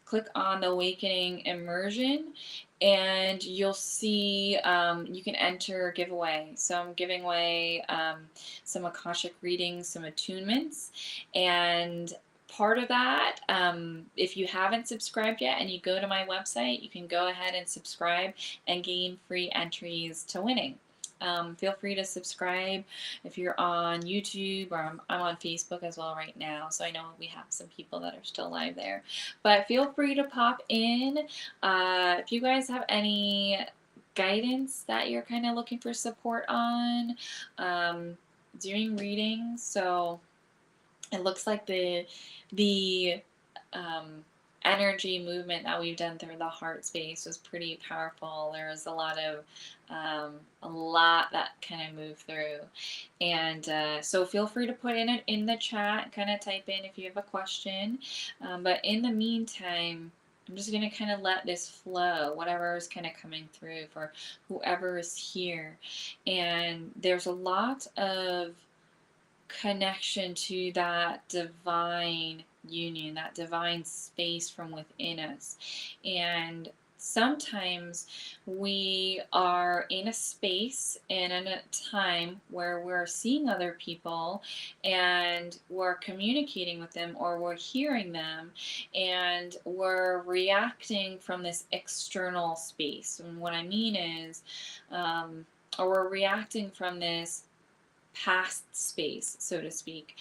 click on the Awakening Immersion, and you'll see you can enter giveaway. So I'm giving away some Akashic readings, some attunements, and part of that, if you haven't subscribed yet and you go to my website, you can go ahead and subscribe and gain free entries to winning. Feel free to subscribe if you're on YouTube, or I'm on Facebook as well right now. So I know we have some people that are still live there. But feel free to pop in. If you guys have any guidance that you're kind of looking for support on, doing readings. So it looks like the energy movement that we've done through the heart space was pretty powerful. There was a lot that kind of moved through, and so feel free to put in the chat, kind of type in if you have a question, but in the meantime, I'm just going to kind of let this flow, whatever is kind of coming through for whoever is here. And there's a lot of connection to that divine union, that divine space from within us. And sometimes we are in a space and in a time where we're seeing other people and we're communicating with them, or we're hearing them, and we're reacting from this external space. And what I mean is, or we're reacting from this past space, so to speak,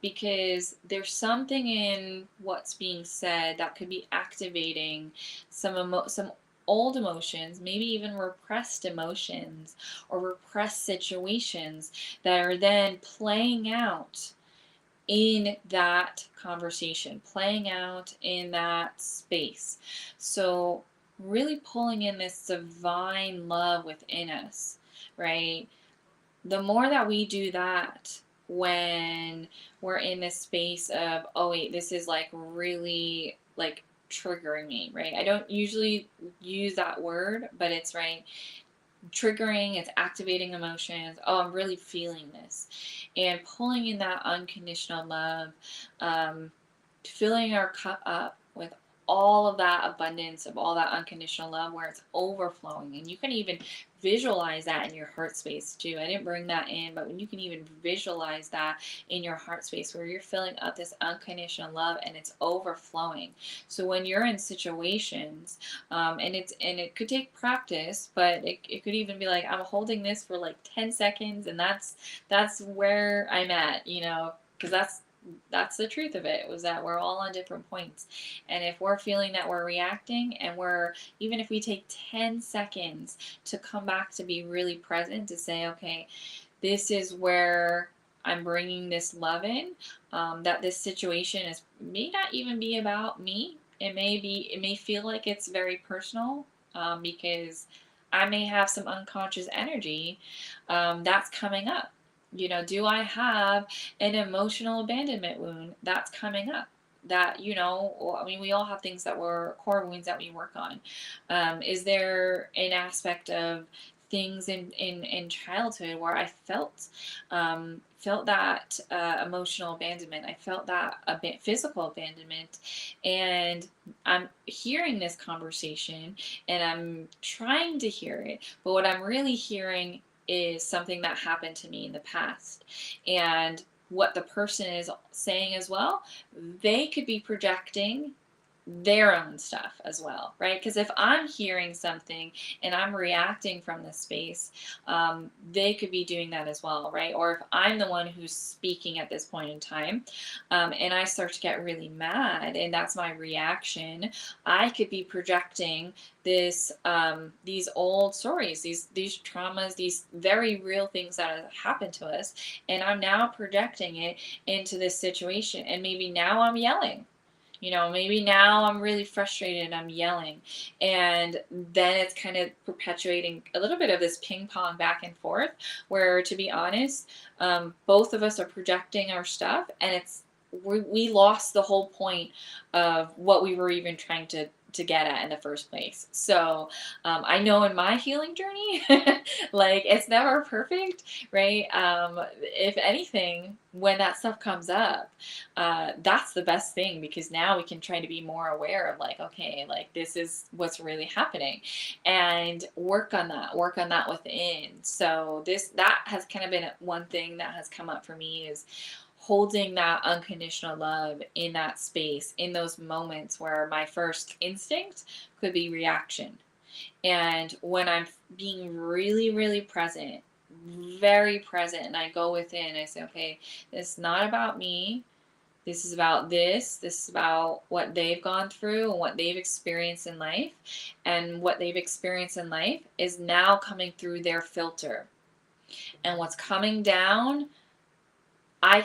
because there's something in what's being said that could be activating some old emotions, maybe even repressed emotions or repressed situations that are then playing out in that conversation, playing out in that space. So really pulling in this divine love within us, right? The more that we do that when we're in this space of, oh wait, this is like really like triggering me, right? I don't usually use that word, but it's right. Triggering, it's activating emotions. Oh, I'm really feeling this. And pulling in that unconditional love, filling our cup up with all of that abundance of all that unconditional love where it's overflowing. And you can even visualize that in your heart space too. I didn't bring that in, but when you can even visualize that in your heart space where you're filling up this unconditional love and it's overflowing. So when you're in situations, and it could take practice, but it could even be like, I'm holding this for like 10 seconds and that's where I'm at, because That's the truth of it, was that we're all on different points. And if we're feeling that we're reacting, and even if we take 10 seconds to come back to be really present, to say, okay, this is where I'm bringing this love in, that this situation may not even be about me. It may feel like it's very personal, because I may have some unconscious energy that's coming up. Do I have an emotional abandonment wound that's coming up? That, I mean, we all have things that were core wounds that we work on. Is there an aspect of things in childhood where I felt that emotional abandonment? I felt that a bit physical abandonment, and I'm hearing this conversation and I'm trying to hear it, but what I'm really hearing is something that happened to me in the past. And what the person is saying as well, they could be projecting their own stuff as well, right? Because if I'm hearing something and I'm reacting from this space, they could be doing that as well, right? Or if I'm the one who's speaking at this point in time, and I start to get really mad, and that's my reaction, I could be projecting these old stories, these traumas, these very real things that have happened to us, and I'm now projecting it into this situation, and maybe now I'm yelling. Maybe now I'm really frustrated and I'm yelling. And then it's kind of perpetuating a little bit of this ping pong back and forth, where, to be honest, both of us are projecting our stuff, and we lost the whole point of what we were even trying to get at in the first place. So I know in my healing journey, like, it's never perfect, right? If anything, when that stuff comes up, that's the best thing, because now we can try to be more aware of, like, okay, like, this is what's really happening, and work on that within. So that has kind of been one thing that has come up for me, is holding that unconditional love in that space, in those moments where my first instinct could be reaction. And when I'm being really, really present, very present, and I go within, I say, okay, this is not about me. This is about this. This is about what they've gone through and what they've experienced in life. And what they've experienced in life is now coming through their filter. And what's coming down,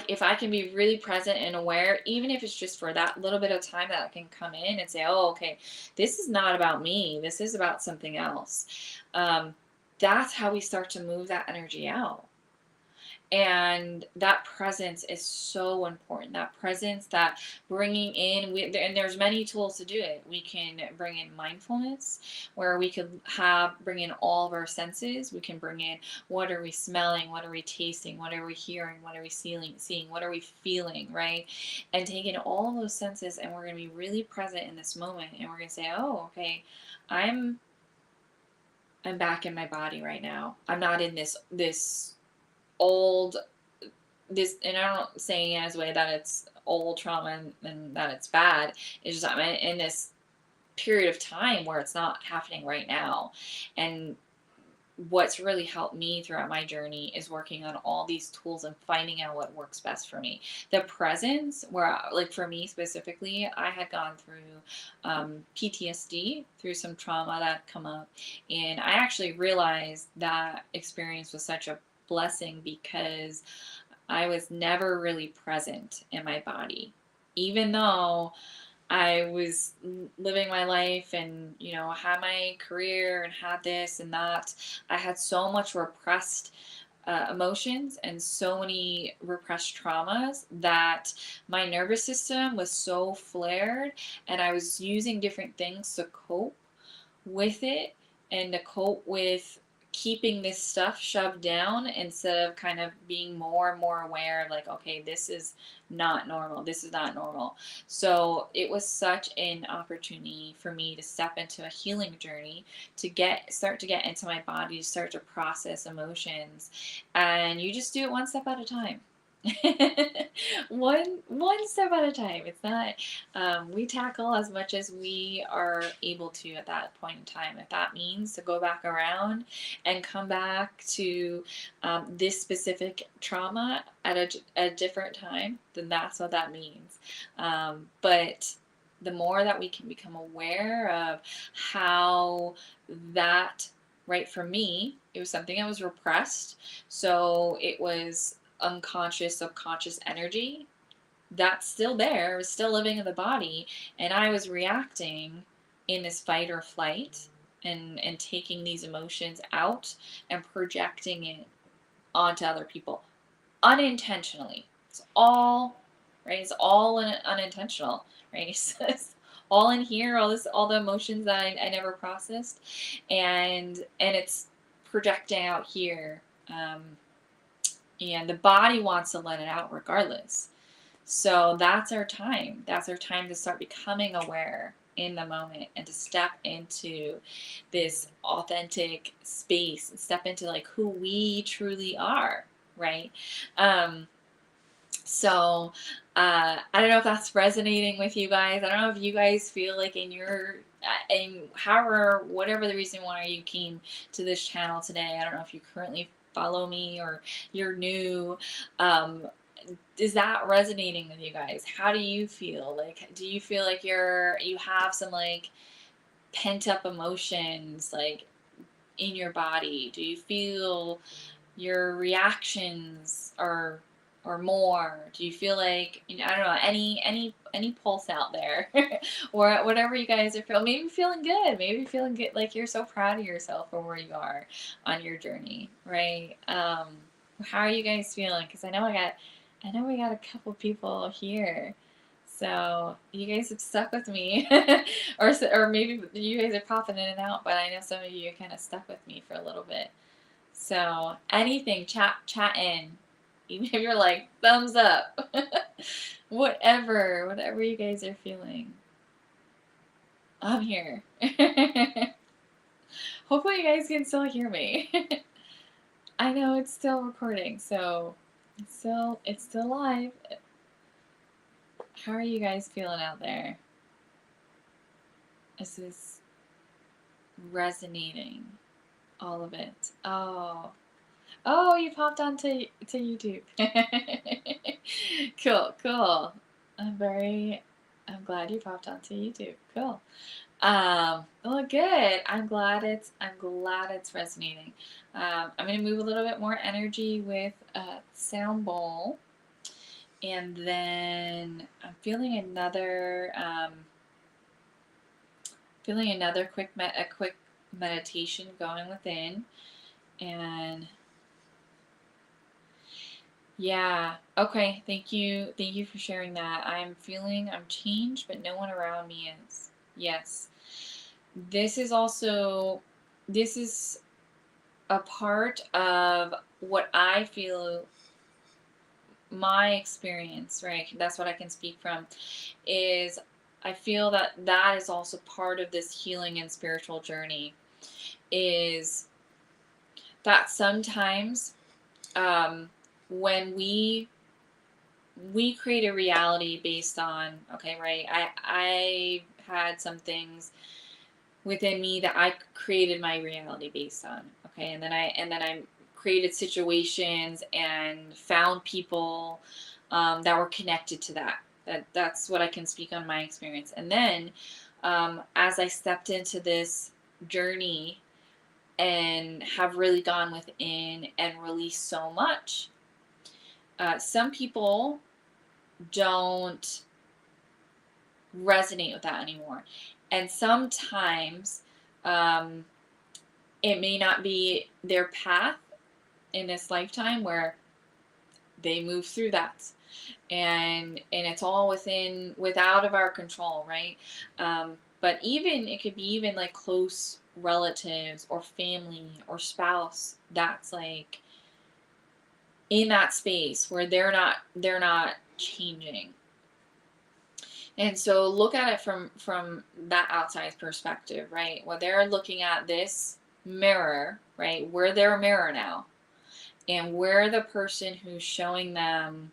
if I can be really present and aware, even if it's just for that little bit of time, that I can come in and say, oh, okay, this is not about me. This is about something else. That's how we start to move that energy out. And that presence is so important. That presence, that bringing in, and there's many tools to do it. We can bring in mindfulness, where we could bring in all of our senses. We can bring in, what are we smelling? What are we tasting? What are we hearing? What are we seeing? What are we feeling, right? And taking all of those senses, and we're going to be really present in this moment. And we're going to say, oh, okay, I'm back in my body right now. I'm not in this old, and I'm not saying it as a way that it's old trauma and that it's bad. It's just, I'm in this period of time where it's not happening right now. And what's really helped me throughout my journey is working on all these tools and finding out what works best for me. The presence, where, like, for me specifically, I had gone through PTSD, through some trauma that had come up, and I actually realized that experience was such a blessing, because I was never really present in my body. Even though I was living my life and, had my career and had this and that, I had so much repressed emotions and so many repressed traumas that my nervous system was so flared, and I was using different things to cope with it, and to cope with keeping this stuff shoved down, instead of kind of being more and more aware of, like, okay, this is not normal. This is not normal. So it was such an opportunity for me to step into a healing journey, to start to get into my body, to start to process emotions. And you just do it one step at a time. one step at a time. It's not, we tackle as much as we are able to at that point in time. If that means to go back around and come back to this specific trauma at a different time, then that's what that means. But the more that we can become aware of how that, right, for me, it was something that was repressed. So it was unconscious, subconscious energy that's still there. It was still living in the body, and I was reacting in this fight or flight, and taking these emotions out and projecting it onto other people unintentionally. It's all right. It's all unintentional, right? It's all in here. All the emotions that I never processed, and it's projecting out here. And the body wants to let it out regardless. So that's our time. That's our time to start becoming aware in the moment and to step into this authentic space and step into like who we truly are, right? So I don't know if that's resonating with you guys. I don't know if you guys feel like in however, whatever the reason why you came to this channel today. I don't know if you currently follow me or you're new. Is that resonating with you guys? How do you feel? Like, do you feel like you have some like pent up emotions like in your body? Do you feel your reactions are more? Do you feel like, I don't know, any pulse out there or whatever you guys are feeling? Maybe feeling good. Maybe feeling good, like you're so proud of yourself for where you are on your journey, right? How are you guys feeling? Because I know we got a couple people here. So you guys have stuck with me, or maybe you guys are popping in and out, but I know some of you are kind of stuck with me for a little bit. So anything, chat in, even if you're like thumbs up, whatever you guys are feeling, I'm here. Hopefully you guys can still hear me. I know it's still recording, so it's still live. How are you guys feeling out there? Is this resonating? All of it. Oh, you popped onto YouTube. Cool. I'm glad you popped onto YouTube. Cool. Well, good. I'm glad it's resonating. I'm gonna move a little bit more energy with sound bowl, and then I'm feeling another quick meditation going within, and yeah, okay. Thank you for sharing that. I'm changed, but no one around me is. Yes. This is a part of what I feel, my experience, right? That's what I can speak from, is I feel that is also part of this healing and spiritual journey, is that sometimes when we create a reality based on, okay, right, I had some things within me that I created my reality based on, okay, and then I created situations and found people that were connected to that's what I can speak on my experience. And then as I stepped into this journey and have really gone within and released so much, some people don't resonate with that anymore. And sometimes it may not be their path in this lifetime where they move through that. And it's all without of our control, right? But it could be even like close relatives or family or spouse that's like in that space where they're not changing. And so look at it from that outside perspective, right? Well, they're looking at this mirror, right? We're their mirror now. And we're the person who's showing them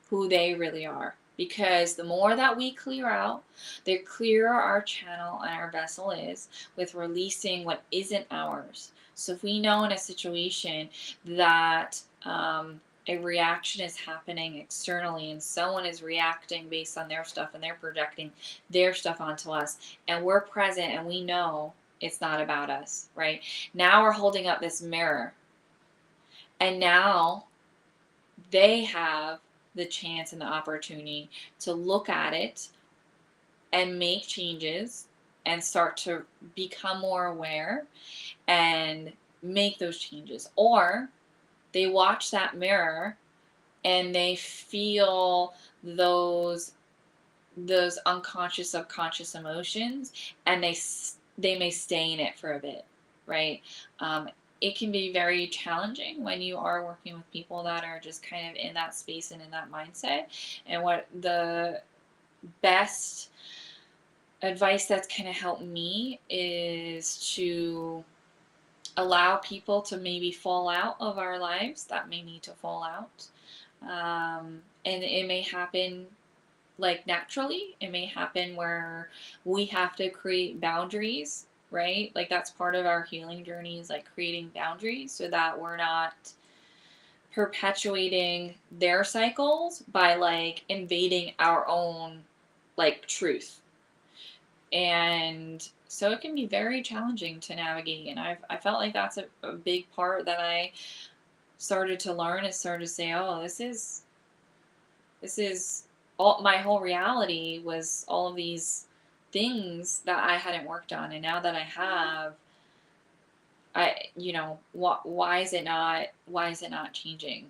who they really are. Because the more that we clear out, the clearer our channel and our vessel is with releasing what isn't ours. So if we know in a situation that a reaction is happening externally and someone is reacting based on their stuff and they're projecting their stuff onto us, and we're present and we know it's not about us, right? Now we're holding up this mirror, and now they have the chance and the opportunity to look at it and make changes and start to become more aware and make those changes. Or they watch that mirror and they feel those unconscious, subconscious emotions, and they may stay in it for a bit, right? It can be very challenging when you are working with people that are just kind of in that space and in that mindset. And what the best advice that's kind of helped me is to allow people to maybe fall out of our lives that may need to fall out. And it may happen like naturally. It may happen where we have to create boundaries, right? Like that's part of our healing journey, is like creating boundaries so that we're not perpetuating their cycles by like invading our own like truth. And so it can be very challenging to navigate. And I felt like that's a big part that I started to learn, is started to say, oh, this is all my whole reality, was all of these things that I hadn't worked on. And now that I have, why is it not changing?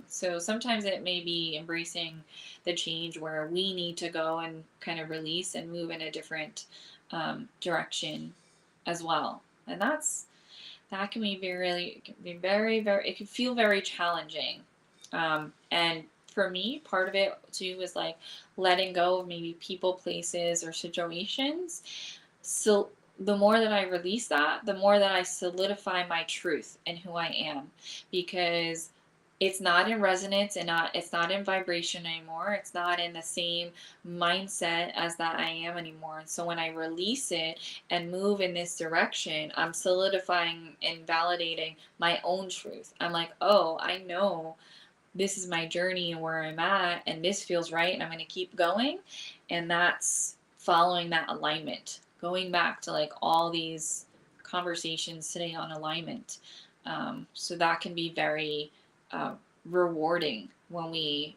So sometimes it may be embracing the change where we need to go and kind of release and move in a different direction as well. And that can be it can feel very challenging. And for me, part of it too is like letting go of maybe people, places, or situations. So the more that I release that, the more that I solidify my truth and who I am, because it's not in resonance and it's not in vibration anymore. It's not in the same mindset as that I am anymore. And so when I release it and move in this direction, I'm solidifying and validating my own truth. I'm like, oh, I know this is my journey and where I'm at, and this feels right, and I'm going to keep going. And that's following that alignment, going back to like all these conversations today on alignment. So that can be very rewarding when we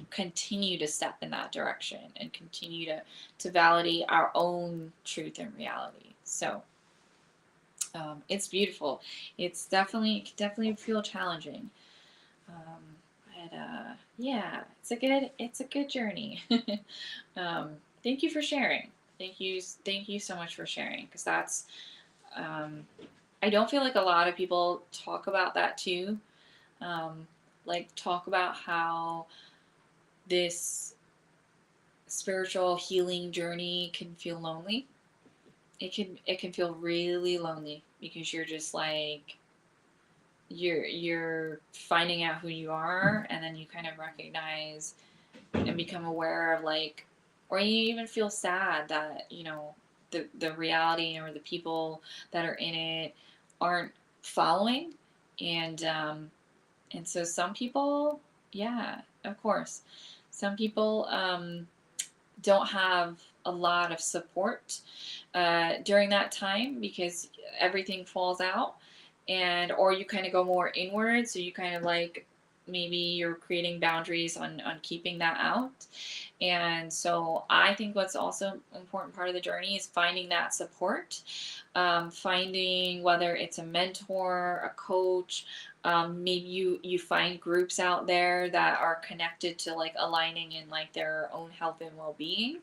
continue to step in that direction and continue to validate our own truth and reality. So it's beautiful. It can definitely feel challenging. Yeah, it's a good journey. Thank you for sharing. Thank you so much for sharing, because that's I don't feel like a lot of people talk about that too. Like talk about how this spiritual healing journey can feel lonely. It can feel really lonely, because you're just like you're finding out who you are, and then you kind of recognize and become aware of like, or you even feel sad that the reality or the people that are in it aren't following. And so some people, yeah, of course, some people don't have a lot of support during that time, because everything falls out. Or you kind of go more inward, so you kind of like, maybe you're creating boundaries on keeping that out. And so I think what's also an important part of the journey is finding that support, finding whether it's a mentor, a coach, maybe you find groups out there that are connected to like aligning in like their own health and well-being,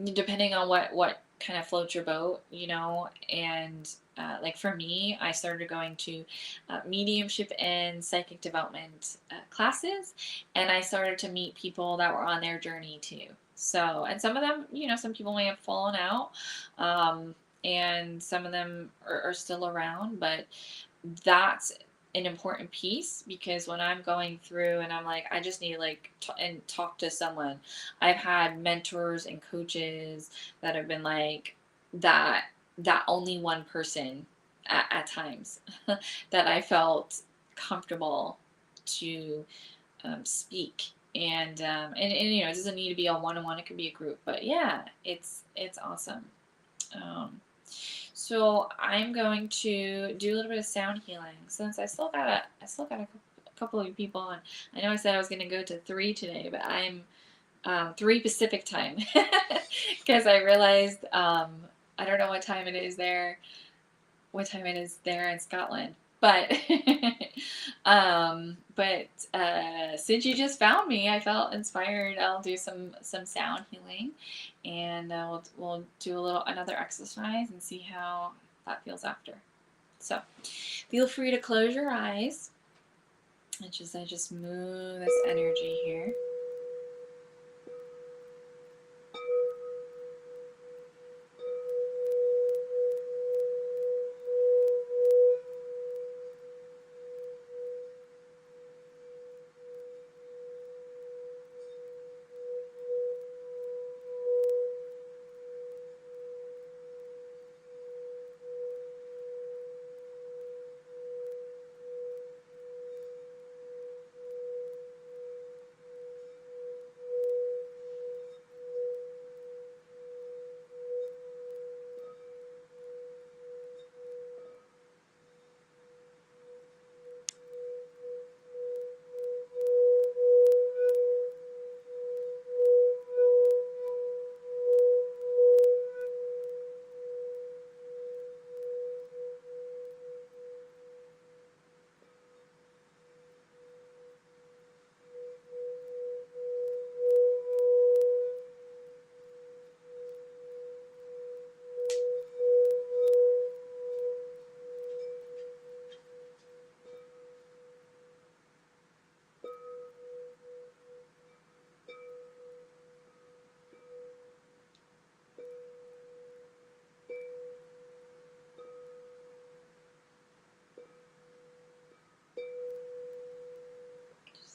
depending on what kind of floats your boat, and like for me, I started going to mediumship and psychic development classes, and I started to meet people that were on their journey too. So, and some of them, some people may have fallen out, and some of them are still around, but that's an important piece, because when I'm going through and I'm like, I just need to like and talk to someone. I've had mentors and coaches that have been like that only one person at times that I felt comfortable to speak. And you know, it doesn't need to be a one-on-one, it could be a group, but yeah, it's awesome. So I'm going to do a little bit of sound healing, since I still got a couple of people, and I know I said I was going to go to 3 today, but I'm 3 Pacific time because I realized I don't know what time it is there in Scotland. But since you just found me, I felt inspired. I'll do some sound healing, and we'll do another exercise and see how that feels after. So feel free to close your eyes. I just move this energy here.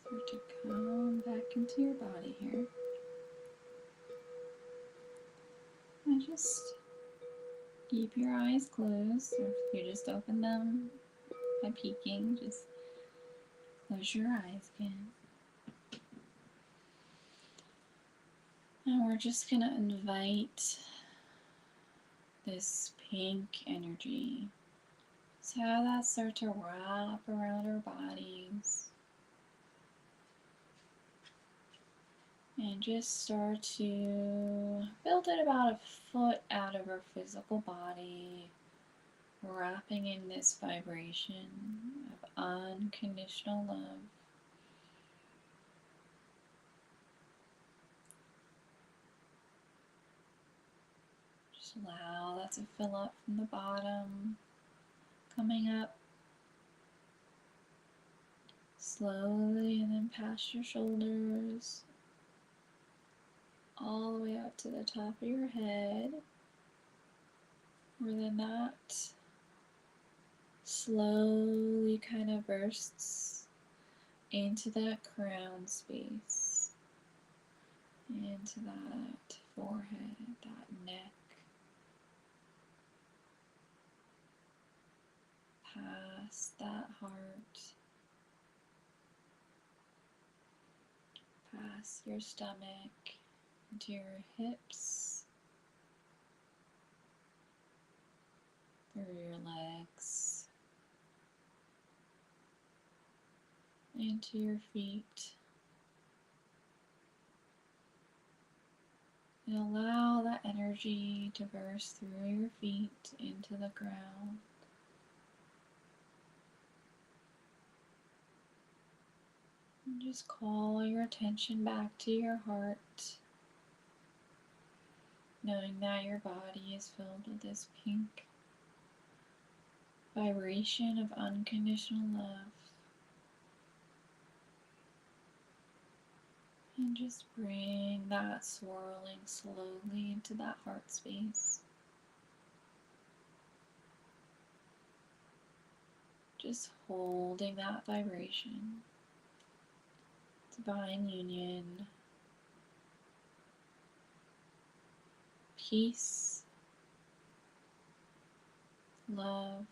Start to come back into your body here. And just keep your eyes closed. Or if you just open them by peeking, just close your eyes again. And we're just going to invite this pink energy. So have that start to wrap around our bodies. And just start to build it about a foot out of our physical body, wrapping in this vibration of unconditional love. Just allow that to fill up from the bottom, coming up slowly and then past your shoulders, all the way up to the top of your head, where then that slowly kind of bursts into that crown space, into that forehead, that neck, past that heart, past your stomach, into your hips, through your legs, into your feet, and allow that energy to burst through your feet into the ground. And just call your attention back to your heart, knowing that your body is filled with this pink vibration of unconditional love. And just bring that swirling slowly into that heart space. Just holding that vibration. Divine union. Peace. Love.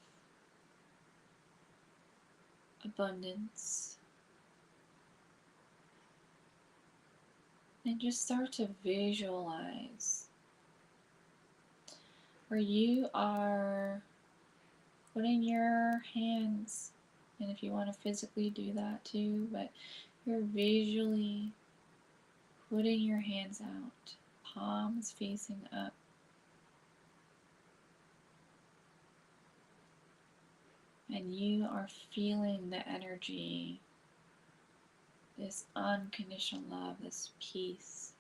Abundance. And just start to visualize where you are putting your hands, and if you want to physically do that too, but you're visually putting your hands out, palms facing up. And you are feeling the energy, this unconditional love, this peace,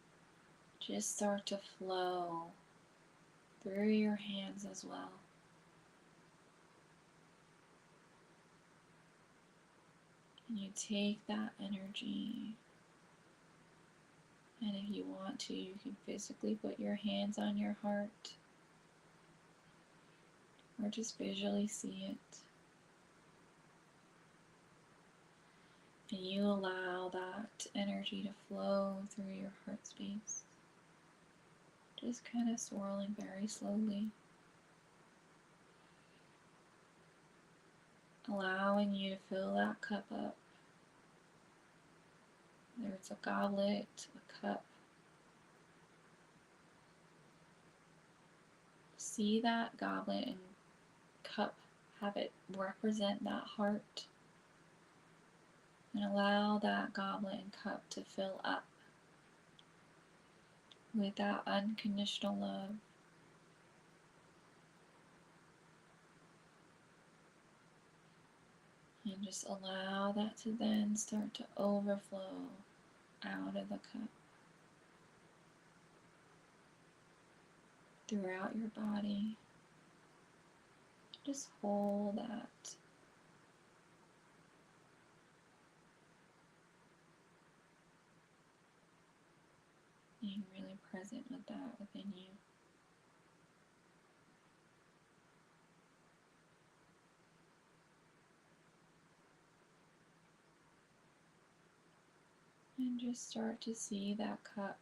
just start to flow through your hands as well. And you take that energy, and if you want to, you can physically put your hands on your heart, or just visually see it. And you allow that energy to flow through your heart space, just kind of swirling very slowly, allowing you to fill that cup up. Whether it's a goblet, a cup. See that goblet and cup, have it represent that heart. And allow that goblet and cup to fill up with that unconditional love. And just allow that to then start to overflow out of the cup, throughout your body. Just hold that. Being really present with that within you. And just start to see that cup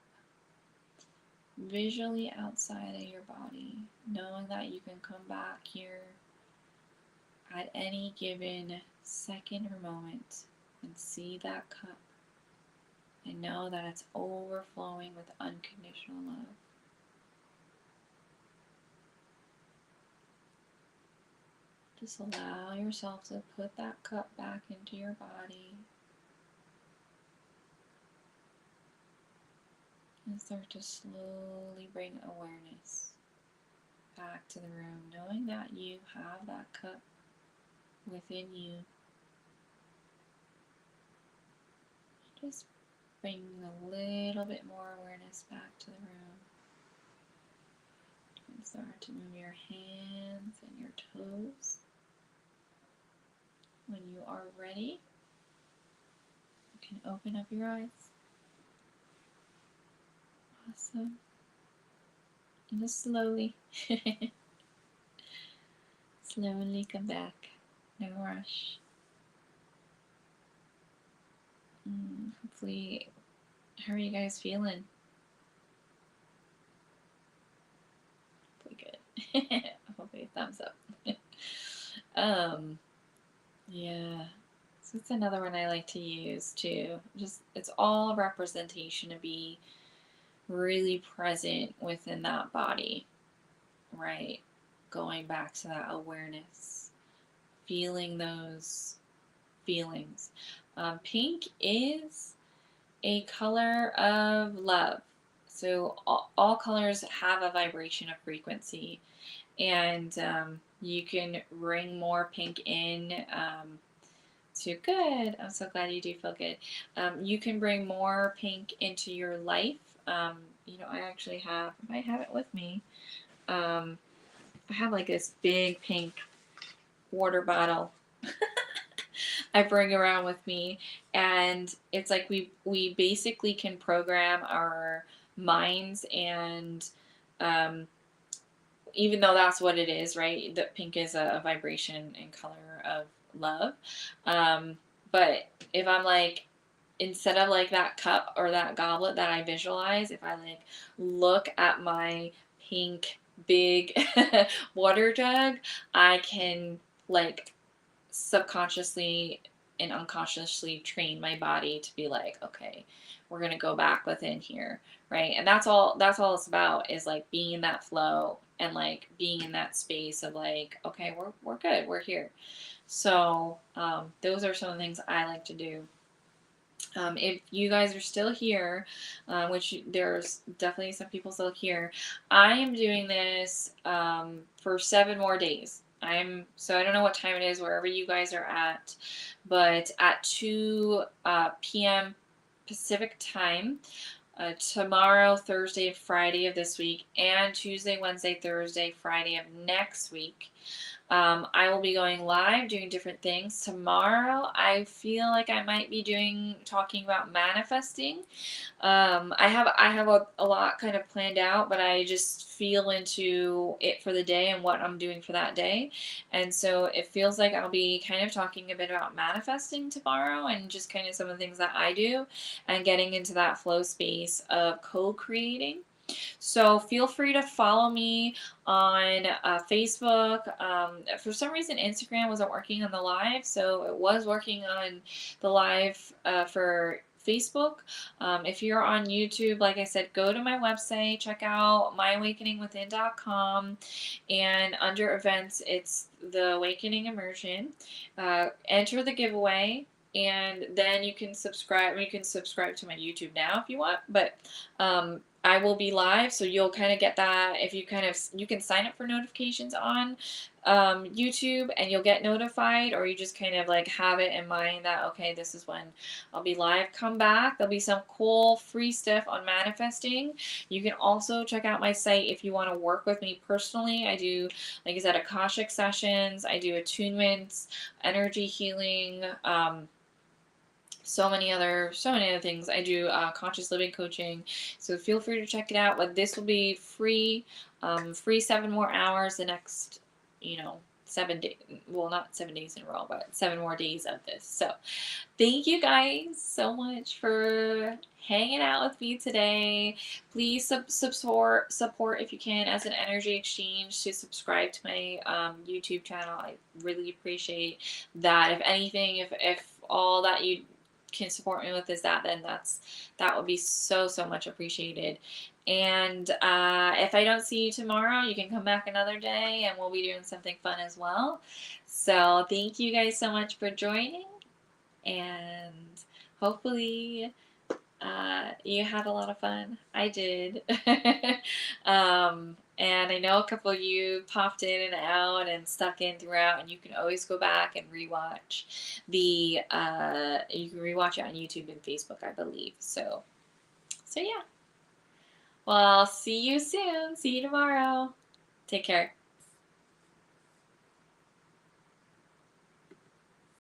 visually outside of your body, knowing that you can come back here at any given second or moment and see that cup and know that it's overflowing with unconditional love. Just allow yourself to put that cup back into your body and start to slowly bring awareness back to the room, knowing that you have that cup within you. Just bring a little bit more awareness back to the room. And start to move your hands and your toes. When you are ready, you can open up your eyes. Awesome. And just slowly, slowly come back. No rush. Hopefully, how are you guys feeling? Hopefully good. Hopefully thumbs up. Yeah. So it's another one I like to use too. Just, it's all representation to be really present within that body, right? Going back to that awareness, feeling those feelings. Pink is a color of love. So all colors have a vibration of frequency, and you can bring more pink in. So good. I'm so glad you do feel good. You can bring more pink into your life. You know, I actually have, I might have it with me. I have like this big pink water bottle I bring around with me, and it's like we basically can program our minds, and even though that's what it is, right? That pink is a vibration and color of love. But if I'm like, instead of like that cup or that goblet that I visualize, if I like look at my pink big water jug, I can like subconsciously and unconsciously train my body to be like, okay, we're gonna go back within here, right? And that's all it's about, is like being in that flow and like being in that space of like, okay, we're good, we're here. So those are some of the things I like to do. If you guys are still here, which there's definitely some people still here, I am doing this for 7 more days. So I don't know what time it is wherever you guys are at, but at 2 p.m. Pacific time, tomorrow, Thursday, and Friday of this week, and Tuesday, Wednesday, Thursday, Friday of next week. I will be going live doing different things. Tomorrow, I feel like I might be talking about manifesting. I have a lot kind of planned out, but I just feel into it for the day and what I'm doing for that day. And so it feels like I'll be kind of talking a bit about manifesting tomorrow and just kind of some of the things that I do and getting into that flow space of co-creating. So feel free to follow me on Facebook. For some reason, Instagram wasn't working on the live, so it was working on the live for Facebook. If you're on YouTube, like I said, go to my website, check out myawakeningwithin.com, and under events, it's the Awakening Immersion. Enter the giveaway. And then you can subscribe. You can subscribe to my YouTube now if you want, but I will be live, so you'll kind of get that. If you can sign up for notifications on YouTube, and you'll get notified, or you just kind of like have it in mind that, okay, this is when I'll be live. Come back. There'll be some cool free stuff on manifesting. You can also check out my site if you want to work with me personally. I do, like I said, Akashic sessions. I do attunements, energy healing. So many other things. I do conscious living coaching, so feel free to check it out. But this will be free, free 7 more hours the next, 7 days. Well, not 7 days in a row, but 7 more days of this. So thank you guys so much for hanging out with me today. Please support if you can as an energy exchange to subscribe to my YouTube channel. I really appreciate that. If anything, if all that you can support me with is that, then that would be so much appreciated. And if I don't see you tomorrow, you can come back another day and we'll be doing something fun as well. So thank you guys so much for joining, and hopefully you had a lot of fun. I did. And I know a couple of you popped in and out and stuck in throughout, and you can always go back and rewatch you can rewatch it on YouTube and Facebook, I believe. So yeah. Well, I'll see you soon. See you tomorrow. Take care.